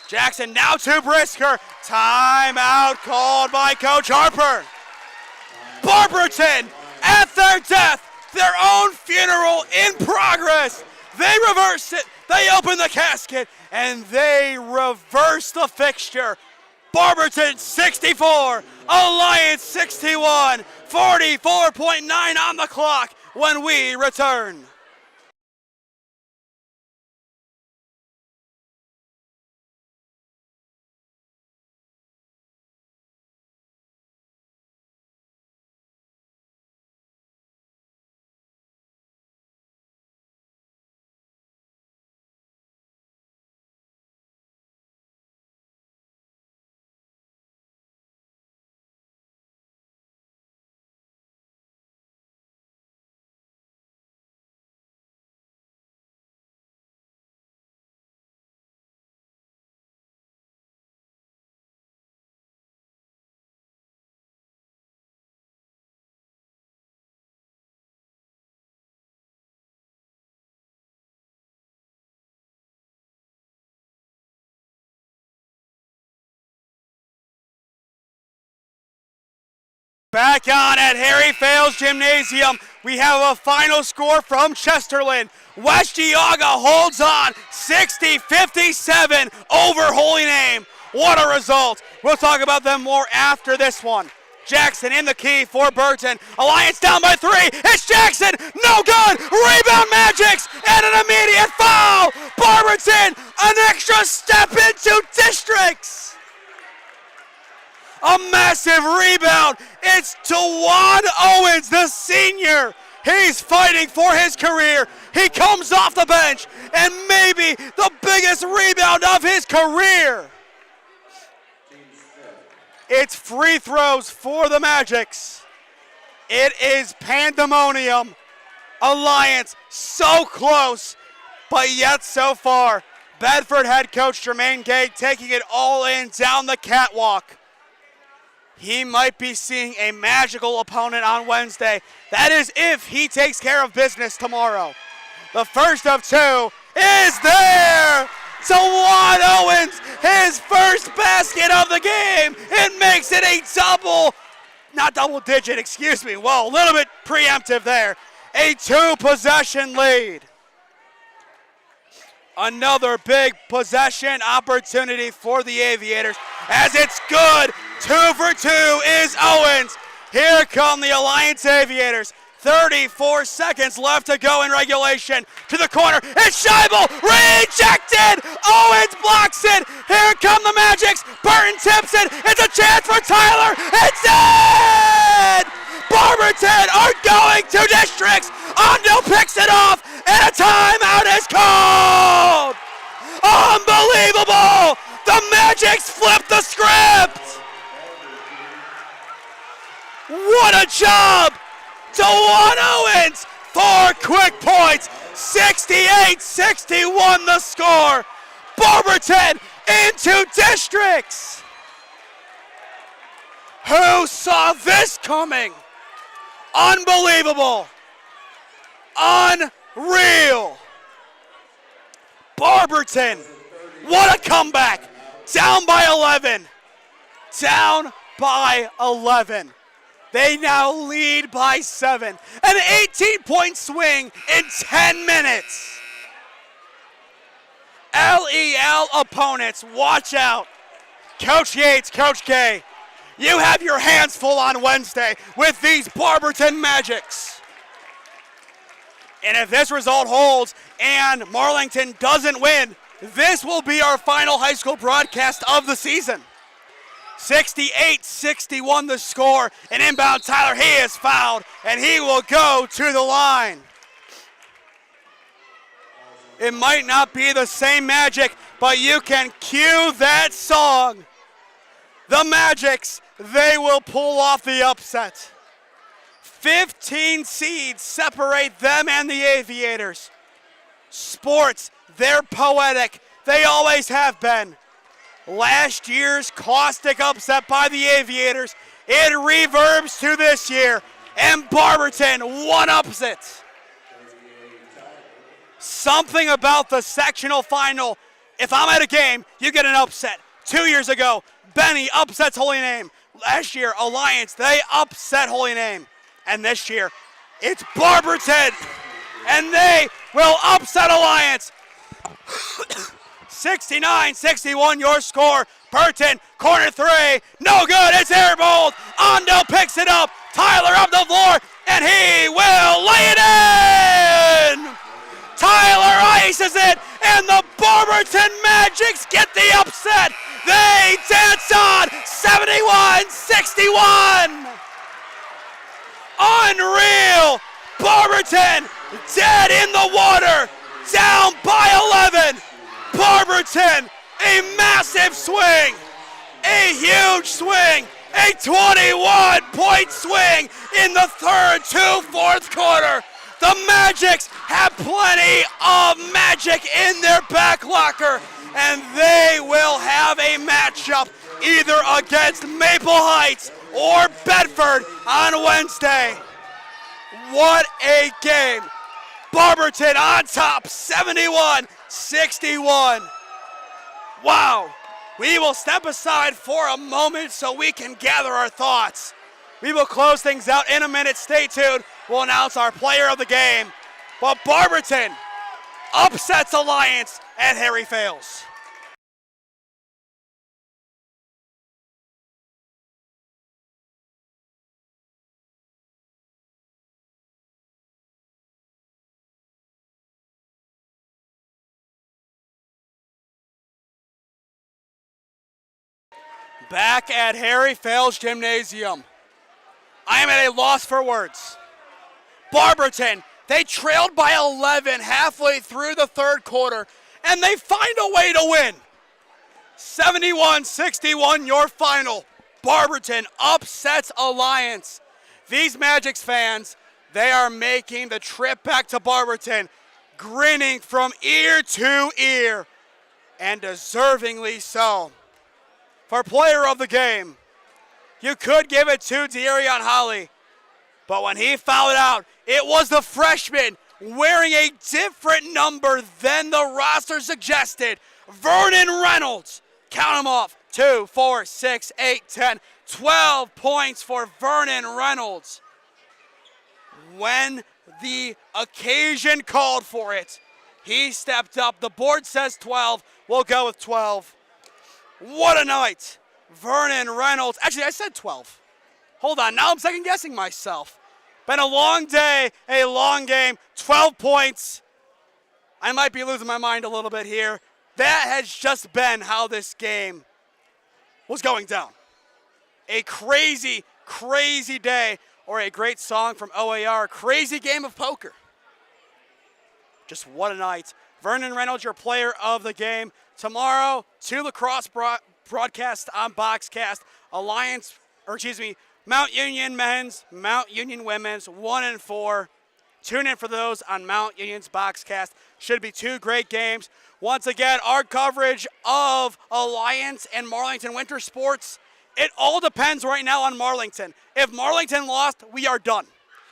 Jackson now to Brisker. Timeout called by Coach Harper. Barberton at their death. Their own funeral in progress. They reverse it. They open the casket and they reverse the fixture. Barberton 64, Alliance 61, 44.9 on the clock when we return. Back on at Harry Fales Gymnasium, we have a final score from Chesterland. West Geauga holds on 60-57 over Holy Name. What a result. We'll talk about them more after this one. Jackson in the key for Burton. Alliance down by 3. It's Jackson. No good. Rebound Magics and an immediate foul. Barberton, an extra step into districts. A massive rebound. It's Dewan Owens, the senior. He's fighting for his career. He comes off the bench, and maybe the biggest rebound of his career. It's free throws for the Magics. It is pandemonium. Alliance so close, but yet so far. Bedford head coach Jermaine Gay taking it all in down the catwalk. He might be seeing a magical opponent on Wednesday. That is if he takes care of business tomorrow. The first of 2 is there. Dewan Owens, his first basket of the game. It makes it a Well, a little bit preemptive there. A 2-possession lead. Another big possession opportunity for the Aviators as it's good. 2 for 2 is Owens. Here come the Alliance Aviators. 34 seconds left to go in regulation. To the corner. It's Scheibel. Rejected. Owens blocks it. Here come the Magics. Burton tips it. It's a chance for Tyler. It's in! Barberton are going to districts. Ondo picks it off, and a timeout is called! Unbelievable! The Magics flip the script! What a job! Dewan Owens, 4 quick points, 68-61 the score. Barberton into districts. Who saw this coming? Unbelievable. Unreal. Barberton, what a comeback. Down by 11. Down by 11. They now lead by 7. An 18-point swing in 10 minutes. LEL opponents, watch out. Coach Yates, Coach K, you have your hands full on Wednesday with these Barberton Magics. And if this result holds and Marlington doesn't win, this will be our final high school broadcast of the season. 68-61 the score, and inbound Tyler, he is fouled, and he will go to the line. It might not be the same Magic, but you can cue that song. The Magics, they will pull off the upset. 15 seeds separate them and the Aviators. Sports, they're poetic. They always have been. Last year's caustic upset by the Aviators, it reverbs to this year, and Barberton one-ups it. Something about the sectional final. If I'm at a game, you get an upset. 2 years ago, Benny upsets Holy Name. Last year, Alliance, they upset Holy Name. And this year, it's Barberton, and they will upset Alliance. 69-61 your score. Burton, corner three, no good, it's airballed. Ondo picks it up, Tyler up the floor, and he will lay it in! Tyler ices it, and the Barberton Magics get the upset. They dance on, 71-61. Unreal! Barberton dead in the water, down by 11. Barberton, a massive swing, a huge swing, a 21-point swing in the third to fourth quarter. The Magics have plenty of magic in their back locker, and they will have a matchup either against Maple Heights or Bedford on Wednesday. What a game. Barberton on top, 71-61. Wow. We will step aside for a moment so we can gather our thoughts. We will close things out in a minute. Stay tuned. We'll announce our player of the game. But Barberton upsets Alliance, and Harry fails. Back at Harry Fails Gymnasium. I am at a loss for words. Barberton, they trailed by 11 halfway through the third quarter, and they find a way to win. 71-61 your final. Barberton upsets Alliance. These Magics fans, they are making the trip back to Barberton, grinning from ear to ear, and deservingly so. For player of the game, you could give it to De'Arion Holly, but when he fouled out, it was the freshman wearing a different number than the roster suggested. Vernon Reynolds, count him off, 2, 4, 6, 8, 10, 12 points for Vernon Reynolds. When the occasion called for it, he stepped up. The board says 12, we'll go with 12. What a night. Vernon Reynolds. Actually, I said 12. Hold on. Now I'm second guessing myself. Been a long day, a long game. 12 points. I might be losing my mind a little bit here. That has just been how this game was going down. A crazy, crazy day, or a great song from OAR. Crazy game of poker. Just what a night. Vernon Reynolds, your player of the game. Tomorrow, 2 lacrosse broadcasts on Boxcast. Mount Union men's, Mount Union women's, 1 and 4. Tune in for those on Mount Union's Boxcast. Should be 2 great games. Once again, our coverage of Alliance and Marlington Winter Sports, it all depends right now on Marlington. If Marlington lost, we are done.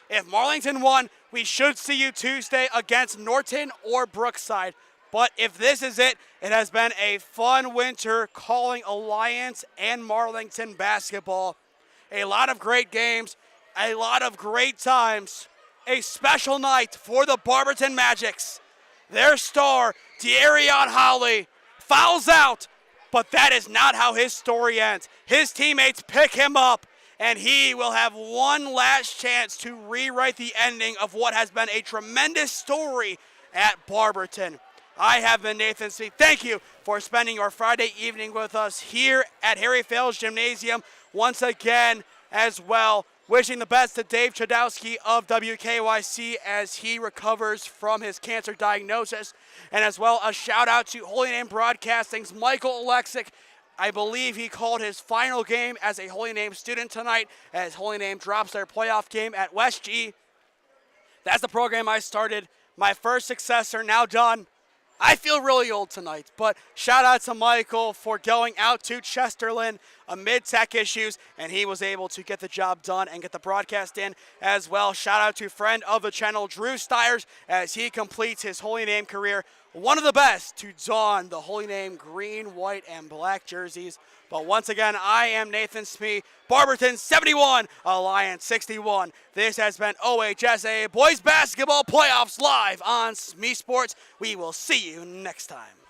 If Marlington won, we should see you Tuesday against Norton or Brookside. But if this is it, it has been a fun winter calling Alliance and Marlington basketball. A lot of great games, a lot of great times. A special night for the Barberton Magics. Their star, De'Arion Holly, fouls out, but that is not how his story ends. His teammates pick him up, and he will have one last chance to rewrite the ending of what has been a tremendous story at Barberton. I have been Nathan Smee. Thank you for spending your Friday evening with us here at Harry Fales Gymnasium once again as well. Wishing the best to Dave Chodowski of WKYC as he recovers from his cancer diagnosis. And as well, a shout out to Holy Name Broadcasting's Michael Alexic. I believe he called his final game as a Holy Name student tonight as Holy Name drops their playoff game at West G. That's the program I started. My first successor now done. I feel really old tonight, but shout out to Michael for going out to Chesterland amid tech issues, and he was able to get the job done and get the broadcast in as well. Shout out to friend of the channel, Drew Stiers, as he completes his Holy Name career. One of the best to don the Holy Name green, white, and black jerseys. But once again, I am Nathan Smee, Barberton 71, Alliance 61. This has been OHSAA Boys Basketball Playoffs live on SmeeSports. We will see you next time.